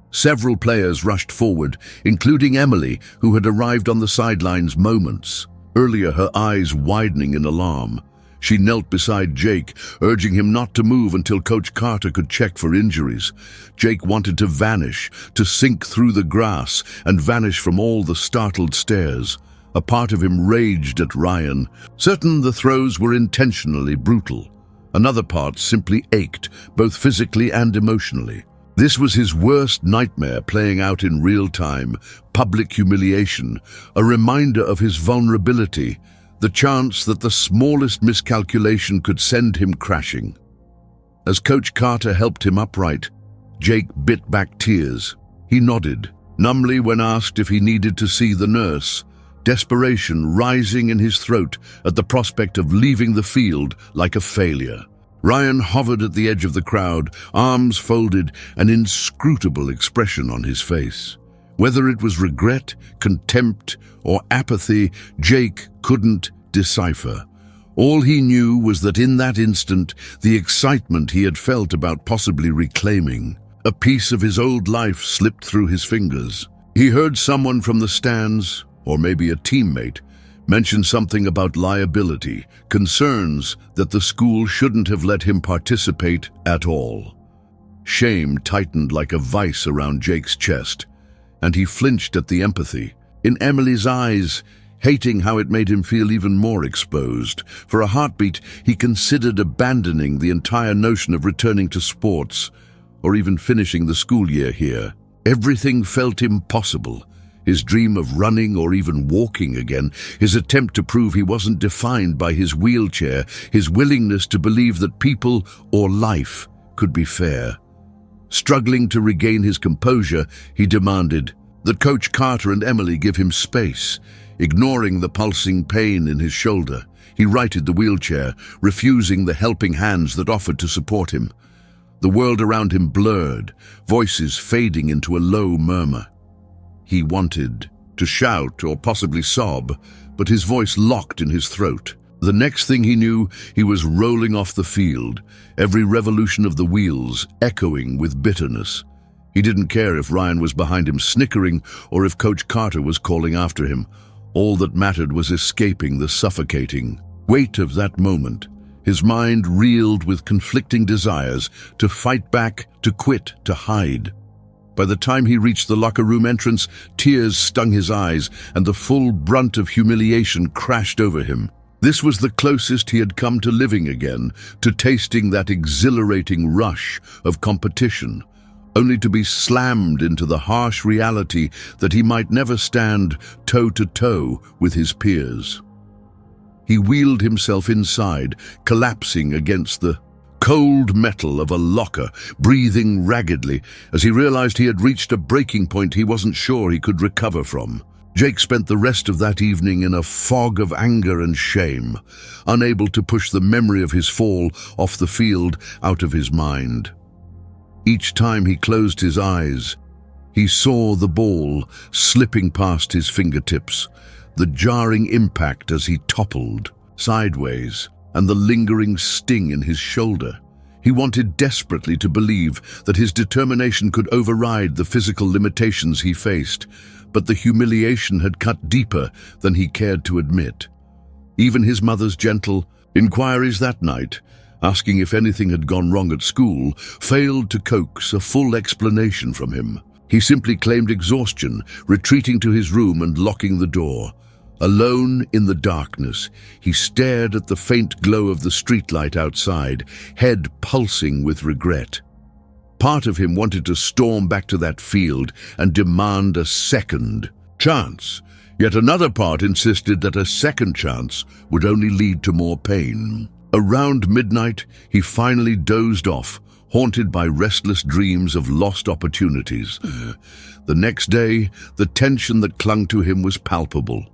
Several players rushed forward, including Emily, who had arrived on the sidelines moments earlier, her eyes widening in alarm. She knelt beside Jake, urging him not to move until Coach Carter could check for injuries. Jake wanted to vanish, to sink through the grass and vanish from all the startled stares. A part of him raged at Ryan, certain the throws were intentionally brutal. Another part simply ached, both physically and emotionally. This was his worst nightmare playing out in real time, public humiliation, a reminder of his vulnerability, the chance that the smallest miscalculation could send him crashing. As Coach Carter helped him upright, Jake bit back tears. He nodded, numbly when asked if he needed to see the nurse, desperation rising in his throat at the prospect of leaving the field like a failure. Ryan hovered at the edge of the crowd, arms folded, an inscrutable expression on his face. Whether it was regret, contempt, or apathy, Jake couldn't decipher. All he knew was that in that instant, the excitement he had felt about possibly reclaiming a piece of his old life slipped through his fingers. He heard someone from the stands, or maybe a teammate, mention something about liability, concerns that the school shouldn't have let him participate at all. Shame tightened like a vice around Jake's chest, and he flinched at the empathy in Emily's eyes, hating how it made him feel even more exposed. For a heartbeat, he considered abandoning the entire notion of returning to sports, or even finishing the school year here. Everything felt impossible. His dream of running or even walking again, his attempt to prove he wasn't defined by his wheelchair, his willingness to believe that people or life could be fair. Struggling to regain his composure, he demanded that Coach Carter and Emily give him space. Ignoring the pulsing pain in his shoulder, he righted the wheelchair, refusing the helping hands that offered to support him. The world around him blurred, voices fading into a low murmur. He wanted to shout or possibly sob, but his voice locked in his throat. The next thing he knew, he was rolling off the field, every revolution of the wheels echoing with bitterness. He didn't care if Ryan was behind him snickering or if Coach Carter was calling after him. All that mattered was escaping the suffocating weight of that moment. His mind reeled with conflicting desires to fight back, to quit, to hide. By the time he reached the locker room entrance, tears stung his eyes and the full brunt of humiliation crashed over him. This was the closest he had come to living again, to tasting that exhilarating rush of competition, only to be slammed into the harsh reality that he might never stand toe-to-toe with his peers. He wheeled himself inside, collapsing against the cold metal of a locker, breathing raggedly as he realized he had reached a breaking point he wasn't sure he could recover from. Jake spent the rest of that evening in a fog of anger and shame, unable to push the memory of his fall off the field out of his mind. Each time he closed his eyes, he saw the ball slipping past his fingertips, the jarring impact as he toppled sideways, and the lingering sting in his shoulder. He wanted desperately to believe that his determination could override the physical limitations he faced, but the humiliation had cut deeper than he cared to admit. Even his mother's gentle inquiries that night, asking if anything had gone wrong at school, failed to coax a full explanation from him. He simply claimed exhaustion, retreating to his room and locking the door. Alone in the darkness, he stared at the faint glow of the streetlight outside, head pulsing with regret. Part of him wanted to storm back to that field and demand a second chance. Yet another part insisted that a second chance would only lead to more pain. Around midnight, he finally dozed off, haunted by restless dreams of lost opportunities. The next day, the tension that clung to him was palpable.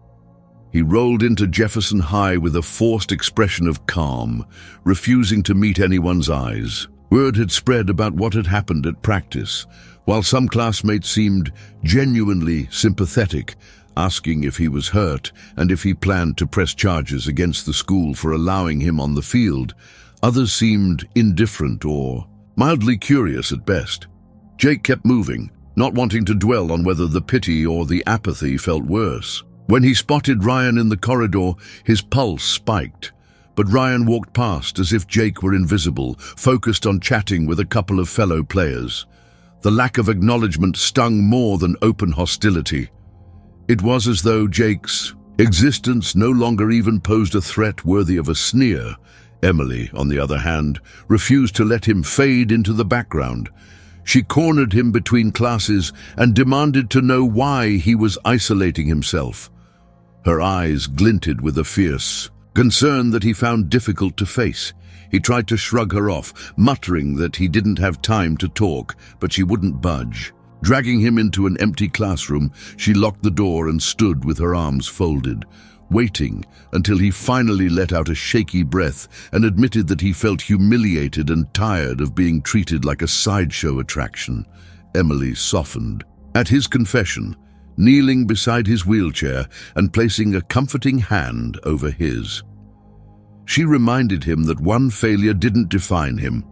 He rolled into Jefferson High with a forced expression of calm, refusing to meet anyone's eyes. Word had spread about what had happened at practice, while some classmates seemed genuinely sympathetic, asking if he was hurt and if he planned to press charges against the school for allowing him on the field. Others seemed indifferent or mildly curious at best. Jake kept moving, not wanting to dwell on whether the pity or the apathy felt worse. When he spotted Ryan in the corridor, his pulse spiked, but Ryan walked past as if Jake were invisible, focused on chatting with a couple of fellow players. The lack of acknowledgement stung more than open hostility. It was as though Jake's existence no longer even posed a threat worthy of a sneer. Emily, on the other hand, refused to let him fade into the background. She cornered him between classes and demanded to know why he was isolating himself. Her eyes glinted with a fierce concern that he found difficult to face. He tried to shrug her off, muttering that he didn't have time to talk, but she wouldn't budge. Dragging him into an empty classroom, she locked the door and stood with her arms folded, waiting until he finally let out a shaky breath and admitted that he felt humiliated and tired of being treated like a sideshow attraction. Emily softened. At his confession, kneeling beside his wheelchair and placing a comforting hand over his. She reminded him that one failure didn't define him.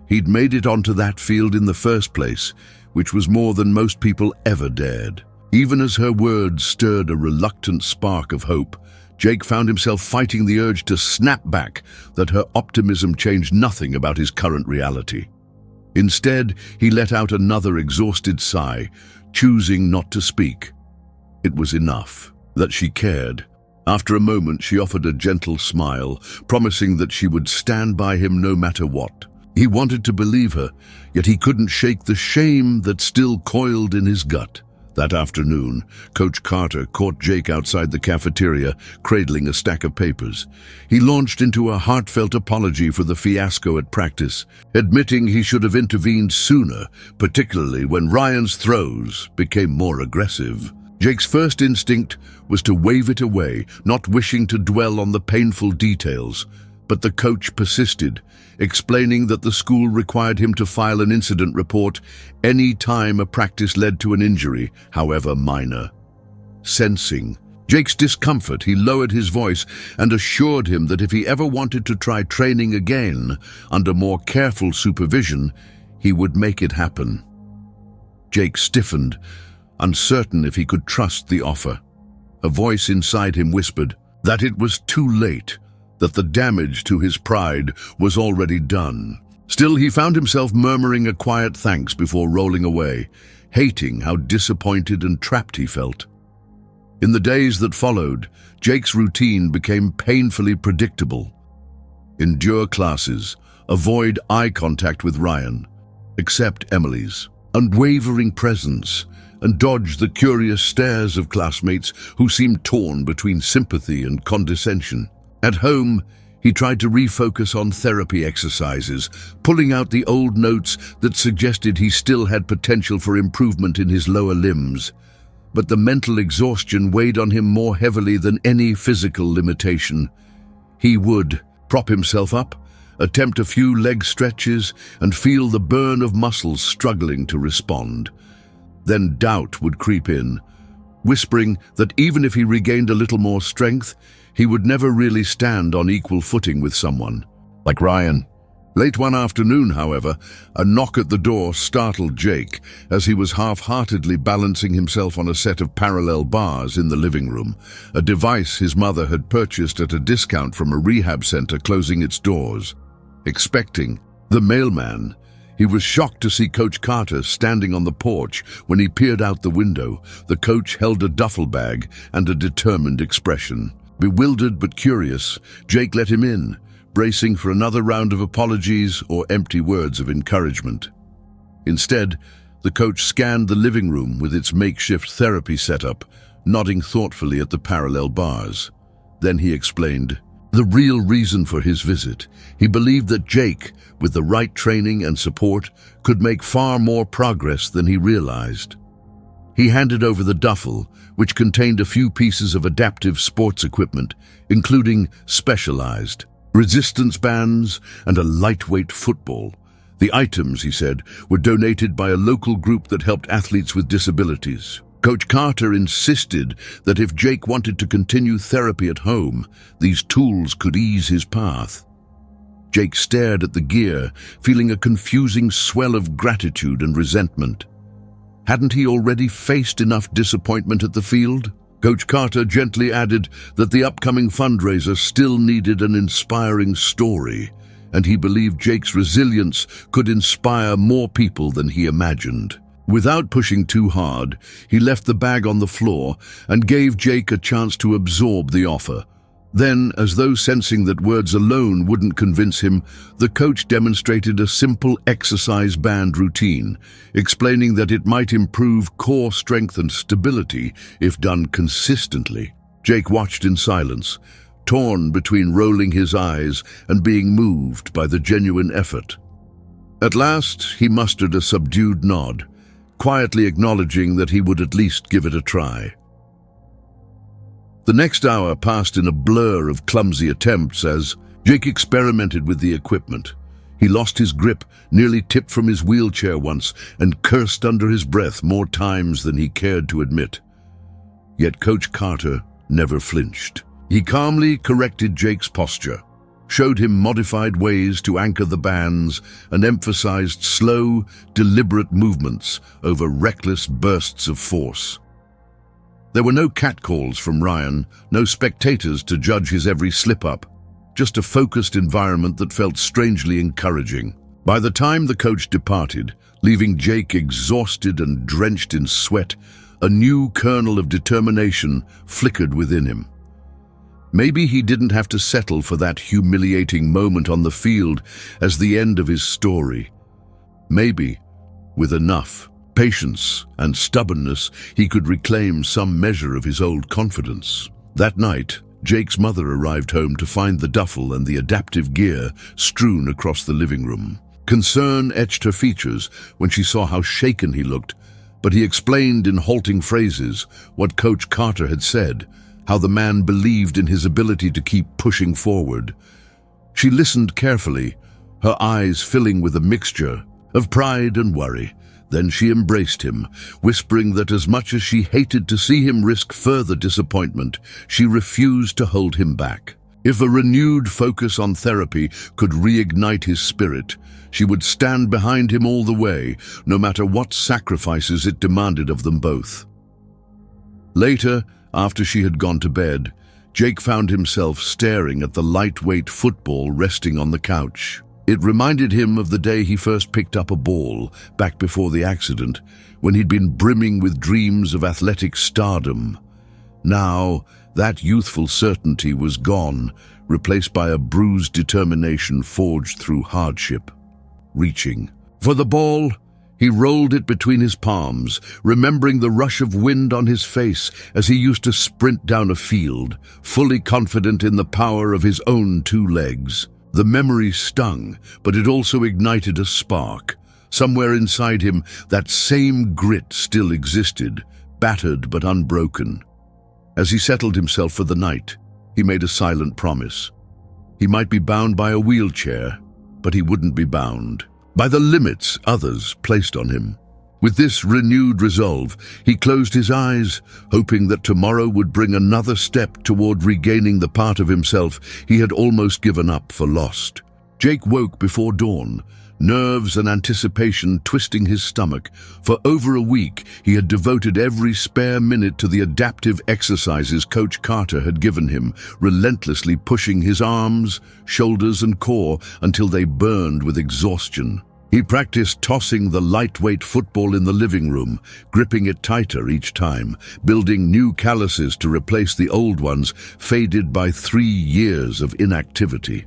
He'd made it onto that field in the first place, which was more than most people ever dared. Even as her words stirred a reluctant spark of hope, Jake found himself fighting the urge to snap back that her optimism changed nothing about his current reality. Instead, he let out another exhausted sigh, choosing not to speak. It was enough that she cared. After a moment, she offered a gentle smile, promising that she would stand by him no matter what. He wanted to believe her, yet he couldn't shake the shame that still coiled in his gut. That afternoon, Coach Carter caught Jake outside the cafeteria, cradling a stack of papers. He launched into a heartfelt apology for the fiasco at practice, admitting he should have intervened sooner, particularly when Ryan's throws became more aggressive. Jake's first instinct was to wave it away, not wishing to dwell on the painful details. But the coach persisted, explaining that the school required him to file an incident report any time a practice led to an injury, however minor. Sensing Jake's discomfort, he lowered his voice and assured him that if he ever wanted to try training again, under more careful supervision, he would make it happen. Jake stiffened, uncertain if he could trust the offer. A voice inside him whispered that it was too late, that the damage to his pride was already done. Still, he found himself murmuring a quiet thanks before rolling away, hating how disappointed and trapped he felt. In the days that followed, Jake's routine became painfully predictable. Endure classes, avoid eye contact with Ryan, accept Emily's unwavering presence, and dodge the curious stares of classmates who seemed torn between sympathy and condescension. At home, he tried to refocus on therapy exercises, pulling out the old notes that suggested he still had potential for improvement in his lower limbs. But the mental exhaustion weighed on him more heavily than any physical limitation. He would prop himself up, attempt a few leg stretches, and feel the burn of muscles struggling to respond. Then doubt would creep in, whispering that even if he regained a little more strength, he would never really stand on equal footing with someone like Ryan. Late one afternoon, however, a knock at the door startled Jake as he was half-heartedly balancing himself on a set of parallel bars in the living room, a device his mother had purchased at a discount from a rehab center closing its doors. Expecting the mailman, he was shocked to see Coach Carter standing on the porch. When he peered out the window, the coach held a duffel bag and a determined expression. Bewildered but curious, Jake let him in, bracing for another round of apologies or empty words of encouragement. Instead, the coach scanned the living room with its makeshift therapy setup, nodding thoughtfully at the parallel bars. Then he explained the real reason for his visit. He believed that Jake, with the right training and support, could make far more progress than he realized. He handed over the duffel, which contained a few pieces of adaptive sports equipment, including specialized resistance bands and a lightweight football. The items, he said, were donated by a local group that helped athletes with disabilities. Coach Carter insisted that if Jake wanted to continue therapy at home, these tools could ease his path. Jake stared at the gear, feeling a confusing swell of gratitude and resentment. Hadn't he already faced enough disappointment at the field? Coach Carter gently added that the upcoming fundraiser still needed an inspiring story, and he believed Jake's resilience could inspire more people than he imagined. Without pushing too hard, he left the bag on the floor and gave Jake a chance to absorb the offer. Then, as though sensing that words alone wouldn't convince him, the coach demonstrated a simple exercise band routine, explaining that it might improve core strength and stability if done consistently. Jake watched in silence, torn between rolling his eyes and being moved by the genuine effort. At last, he mustered a subdued nod, quietly acknowledging that he would at least give it a try. The next hour passed in a blur of clumsy attempts as Jake experimented with the equipment. He lost his grip, nearly tipped from his wheelchair once, and cursed under his breath more times than he cared to admit. Yet Coach Carter never flinched. He calmly corrected Jake's posture, showed him modified ways to anchor the bands, and emphasized slow, deliberate movements over reckless bursts of force. There were no catcalls from Ryan, no spectators to judge his every slip-up, just a focused environment that felt strangely encouraging. By the time the coach departed, leaving Jake exhausted and drenched in sweat, a new kernel of determination flickered within him. Maybe he didn't have to settle for that humiliating moment on the field as the end of his story. Maybe, with enough patience and stubbornness, he could reclaim some measure of his old confidence. That night, Jake's mother arrived home to find the duffel and the adaptive gear strewn across the living room. Concern etched her features when she saw how shaken he looked, but he explained in halting phrases what Coach Carter had said, how the man believed in his ability to keep pushing forward. She listened carefully, her eyes filling with a mixture of pride and worry. Then she embraced him, whispering that as much as she hated to see him risk further disappointment, she refused to hold him back. If a renewed focus on therapy could reignite his spirit, she would stand behind him all the way, no matter what sacrifices it demanded of them both. Later, after she had gone to bed, Jake found himself staring at the lightweight football resting on the couch. It reminded him of the day he first picked up a ball, back before the accident, when he'd been brimming with dreams of athletic stardom. Now, that youthful certainty was gone, replaced by a bruised determination forged through hardship. Reaching for the ball, he rolled it between his palms, remembering the rush of wind on his face as he used to sprint down a field, fully confident in the power of his own two legs. The memory stung, but it also ignited a spark. Somewhere inside him, that same grit still existed, battered but unbroken. As he settled himself for the night, he made a silent promise. He might be bound by a wheelchair, but he wouldn't be bound by the limits others placed on him. With this renewed resolve, he closed his eyes, hoping that tomorrow would bring another step toward regaining the part of himself he had almost given up for lost. Jake woke before dawn, nerves and anticipation twisting his stomach. For over a week, he had devoted every spare minute to the adaptive exercises Coach Carter had given him, relentlessly pushing his arms, shoulders, and core until they burned with exhaustion. He practiced tossing the lightweight football in the living room, gripping it tighter each time, building new calluses to replace the old ones faded by 3 years of inactivity.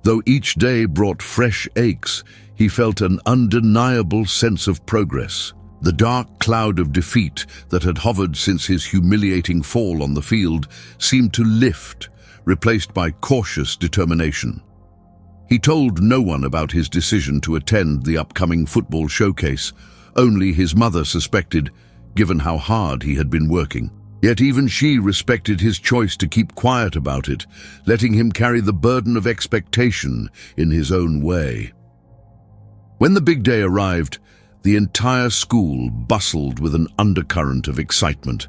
Though each day brought fresh aches, he felt an undeniable sense of progress. The dark cloud of defeat that had hovered since his humiliating fall on the field seemed to lift, replaced by cautious determination. He told no one about his decision to attend the upcoming football showcase. Only his mother suspected, given how hard he had been working. Yet even she respected his choice to keep quiet about it, letting him carry the burden of expectation in his own way. When the big day arrived, the entire school bustled with an undercurrent of excitement.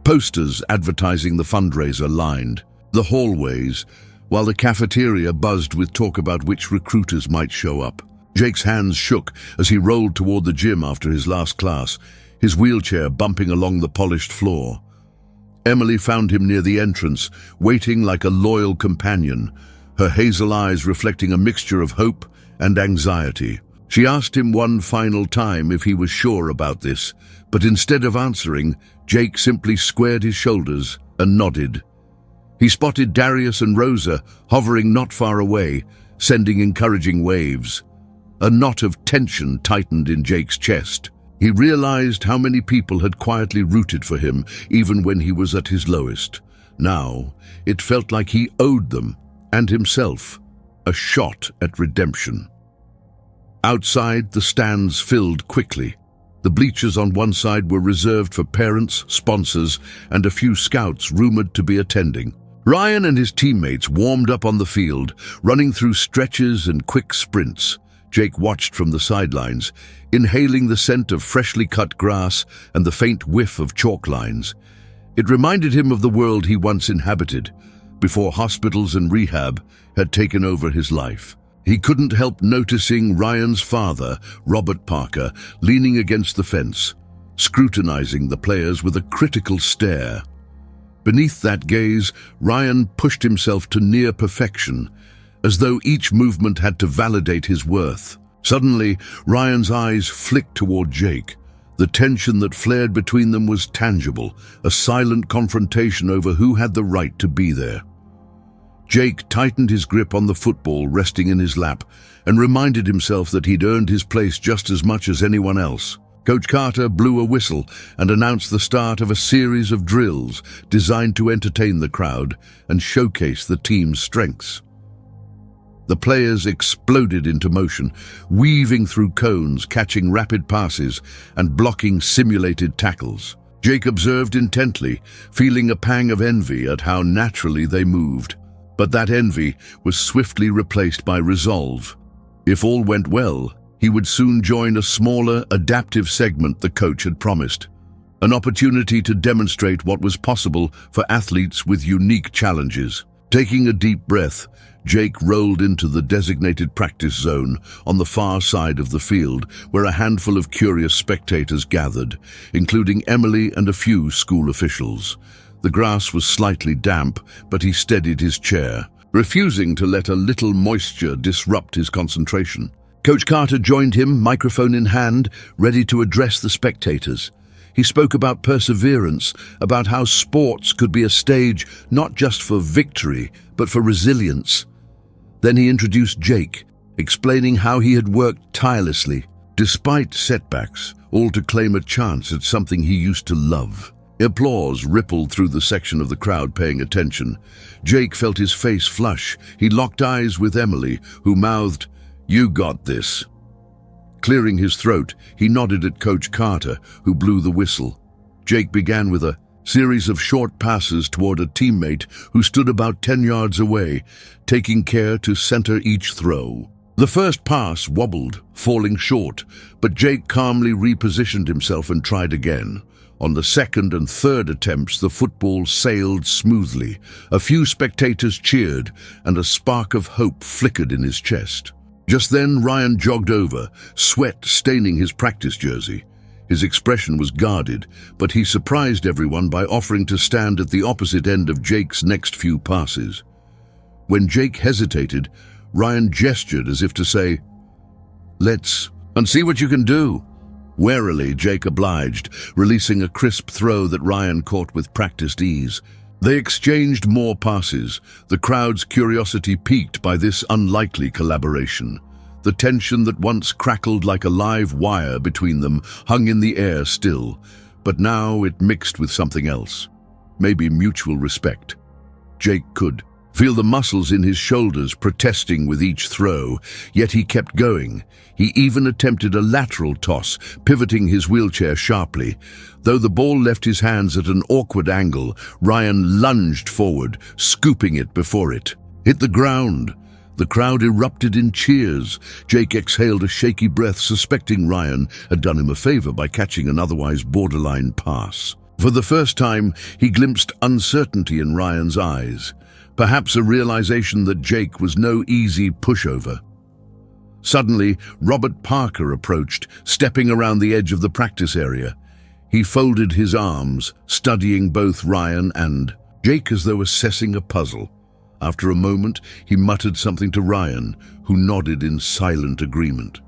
Posters advertising the fundraiser lined the hallways, while the cafeteria buzzed with talk about which recruiters might show up. Jake's hands shook as he rolled toward the gym after his last class, his wheelchair bumping along the polished floor. Emily found him near the entrance, waiting like a loyal companion, her hazel eyes reflecting a mixture of hope and anxiety. She asked him one final time if he was sure about this, but instead of answering, Jake simply squared his shoulders and nodded. He spotted Darius and Rosa hovering not far away, sending encouraging waves. A knot of tension tightened in Jake's chest. He realized how many people had quietly rooted for him, even when he was at his lowest. Now, it felt like he owed them, and himself, a shot at redemption. Outside, the stands filled quickly. The bleachers on one side were reserved for parents, sponsors, and a few scouts rumored to be attending. Ryan and his teammates warmed up on the field, running through stretches and quick sprints. Jake watched from the sidelines, inhaling the scent of freshly cut grass and the faint whiff of chalk lines. It reminded him of the world he once inhabited, before hospitals and rehab had taken over his life. He couldn't help noticing Ryan's father, Robert Parker, leaning against the fence, scrutinizing the players with a critical stare. Beneath that gaze, Ryan pushed himself to near perfection, as though each movement had to validate his worth. Suddenly, Ryan's eyes flicked toward Jake. The tension that flared between them was tangible, a silent confrontation over who had the right to be there. Jake tightened his grip on the football resting in his lap and reminded himself that he'd earned his place just as much as anyone else. Coach Carter blew a whistle and announced the start of a series of drills designed to entertain the crowd and showcase the team's strengths. The players exploded into motion, weaving through cones, catching rapid passes, and blocking simulated tackles. Jake observed intently, feeling a pang of envy at how naturally they moved. But that envy was swiftly replaced by resolve. If all went well, he would soon join a smaller, adaptive segment the coach had promised. An opportunity to demonstrate what was possible for athletes with unique challenges. Taking a deep breath, Jake rolled into the designated practice zone on the far side of the field, where a handful of curious spectators gathered, including Emily and a few school officials. The grass was slightly damp, but he steadied his chair, refusing to let a little moisture disrupt his concentration. Coach Carter joined him, microphone in hand, ready to address the spectators. He spoke about perseverance, about how sports could be a stage not just for victory, but for resilience. Then he introduced Jake, explaining how he had worked tirelessly, despite setbacks, all to claim a chance at something he used to love. Applause rippled through the section of the crowd paying attention. Jake felt his face flush. He locked eyes with Emily, who mouthed, "You got this." Clearing his throat, he nodded at Coach Carter, who blew the whistle. Jake began with a series of short passes toward a teammate who stood about 10 yards away, taking care to center each throw. The first pass wobbled, falling short, but Jake calmly repositioned himself and tried again. On the second and third attempts, the football sailed smoothly. A few spectators cheered, and a spark of hope flickered in his chest. Just then, Ryan jogged over, sweat staining his practice jersey. His expression was guarded, but he surprised everyone by offering to stand at the opposite end of Jake's next few passes. When Jake hesitated, Ryan gestured as if to say, "Let's see what you can do." Warily, Jake obliged, releasing a crisp throw that Ryan caught with practiced ease. They exchanged more passes, the crowd's curiosity piqued by this unlikely collaboration. The tension that once crackled like a live wire between them hung in the air still, but now it mixed with something else. Maybe mutual respect. Jake could feel the muscles in his shoulders protesting with each throw, yet he kept going. He even attempted a lateral toss, pivoting his wheelchair sharply. Though the ball left his hands at an awkward angle, Ryan lunged forward, scooping it before it hit the ground. The crowd erupted in cheers. Jake exhaled a shaky breath, suspecting Ryan had done him a favor by catching an otherwise borderline pass. For the first time, he glimpsed uncertainty in Ryan's eyes. Perhaps a realization that Jake was no easy pushover. Suddenly, Robert Parker approached, stepping around the edge of the practice area. He folded his arms, studying both Ryan and Jake as though assessing a puzzle. After a moment, he muttered something to Ryan, who nodded in silent agreement.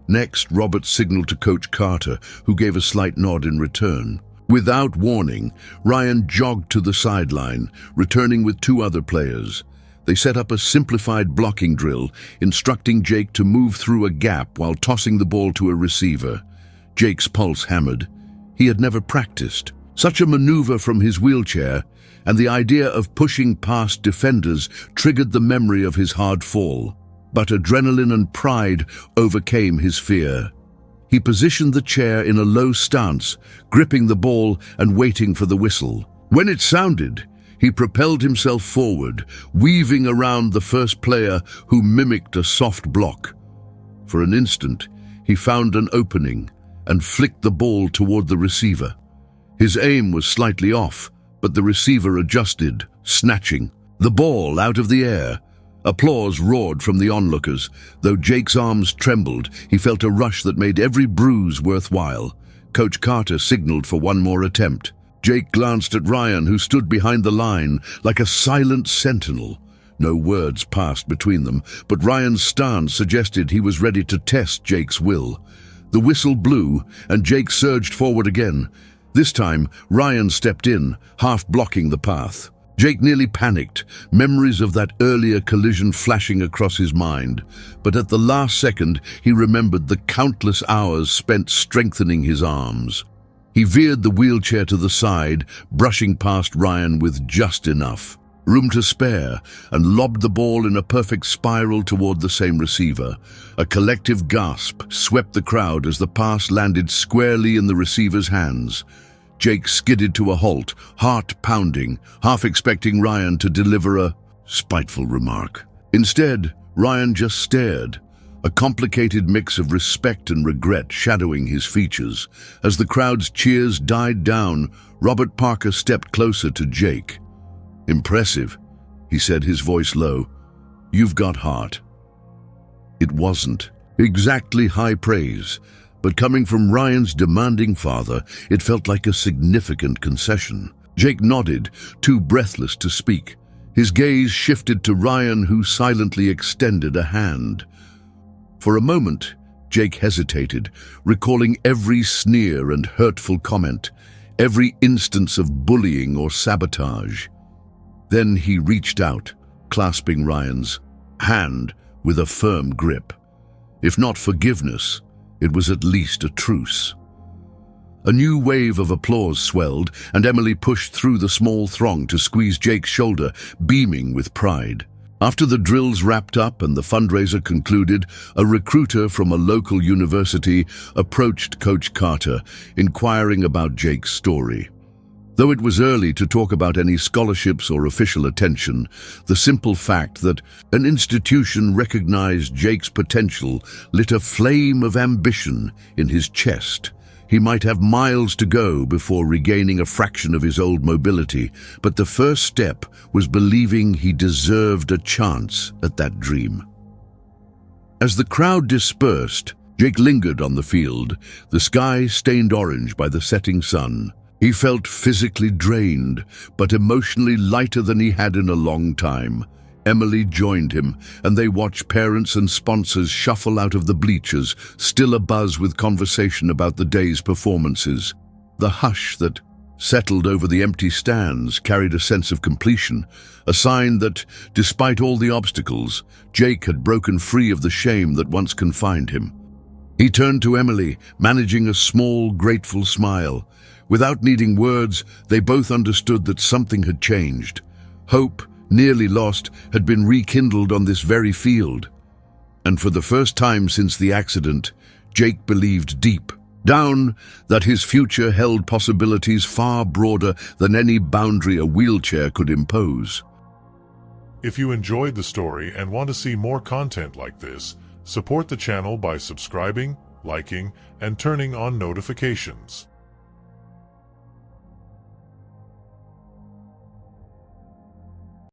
Next, Robert signaled to Coach Carter, who gave a slight nod in return. Without warning, Ryan jogged to the sideline, returning with two other players. They set up a simplified blocking drill, instructing Jake to move through a gap while tossing the ball to a receiver. Jake's pulse hammered. He had never practiced such a maneuver from his wheelchair, and the idea of pushing past defenders triggered the memory of his hard fall. But adrenaline and pride overcame his fear. He positioned the chair in a low stance, gripping the ball and waiting for the whistle. When it sounded, he propelled himself forward, weaving around the first player who mimicked a soft block. For an instant, he found an opening and flicked the ball toward the receiver. His aim was slightly off, but the receiver adjusted, snatching the ball out of the air. Applause roared from the onlookers. Though Jake's arms trembled, he felt a rush that made every bruise worthwhile. Coach Carter signaled for one more attempt. Jake glanced at Ryan, who stood behind the line like a silent sentinel. No words passed between them, but Ryan's stance suggested he was ready to test Jake's will. The whistle blew, and Jake surged forward again. This time, Ryan stepped in, half blocking the path. Jake nearly panicked, memories of that earlier collision flashing across his mind. But at the last second, he remembered the countless hours spent strengthening his arms. He veered the wheelchair to the side, brushing past Ryan with just enough room to spare, and lobbed the ball in a perfect spiral toward the same receiver. A collective gasp swept the crowd as the pass landed squarely in the receiver's hands. Jake skidded to a halt, heart pounding, half expecting Ryan to deliver a spiteful remark. Instead, Ryan just stared, a complicated mix of respect and regret shadowing his features. As the crowd's cheers died down, Robert Parker stepped closer to Jake. "Impressive," he said, his voice low. "You've got heart." It wasn't exactly high praise, but coming from Ryan's demanding father, it felt like a significant concession. Jake nodded, too breathless to speak. His gaze shifted to Ryan, who silently extended a hand. For a moment, Jake hesitated, recalling every sneer and hurtful comment, every instance of bullying or sabotage. Then he reached out, clasping Ryan's hand with a firm grip. If not forgiveness, it was at least a truce. A new wave of applause swelled, and Emily pushed through the small throng to squeeze Jake's shoulder, beaming with pride. After the drills wrapped up and the fundraiser concluded, a recruiter from a local university approached Coach Carter, inquiring about Jake's story. Though it was early to talk about any scholarships or official attention, the simple fact that an institution recognized Jake's potential lit a flame of ambition in his chest. He might have miles to go before regaining a fraction of his old mobility, but the first step was believing he deserved a chance at that dream. As the crowd dispersed, Jake lingered on the field, the sky stained orange by the setting sun. He felt physically drained, but emotionally lighter than he had in a long time. Emily joined him, and they watched parents and sponsors shuffle out of the bleachers, still abuzz with conversation about the day's performances. The hush that settled over the empty stands carried a sense of completion, a sign that, despite all the obstacles, Jake had broken free of the shame that once confined him. He turned to Emily, managing a small, grateful smile. Without needing words, they both understood that something had changed. Hope, nearly lost, had been rekindled on this very field. And for the first time since the accident, Jake believed deep down that his future held possibilities far broader than any boundary a wheelchair could impose. If you enjoyed the story and want to see more content like this, support the channel by subscribing, liking, and turning on notifications.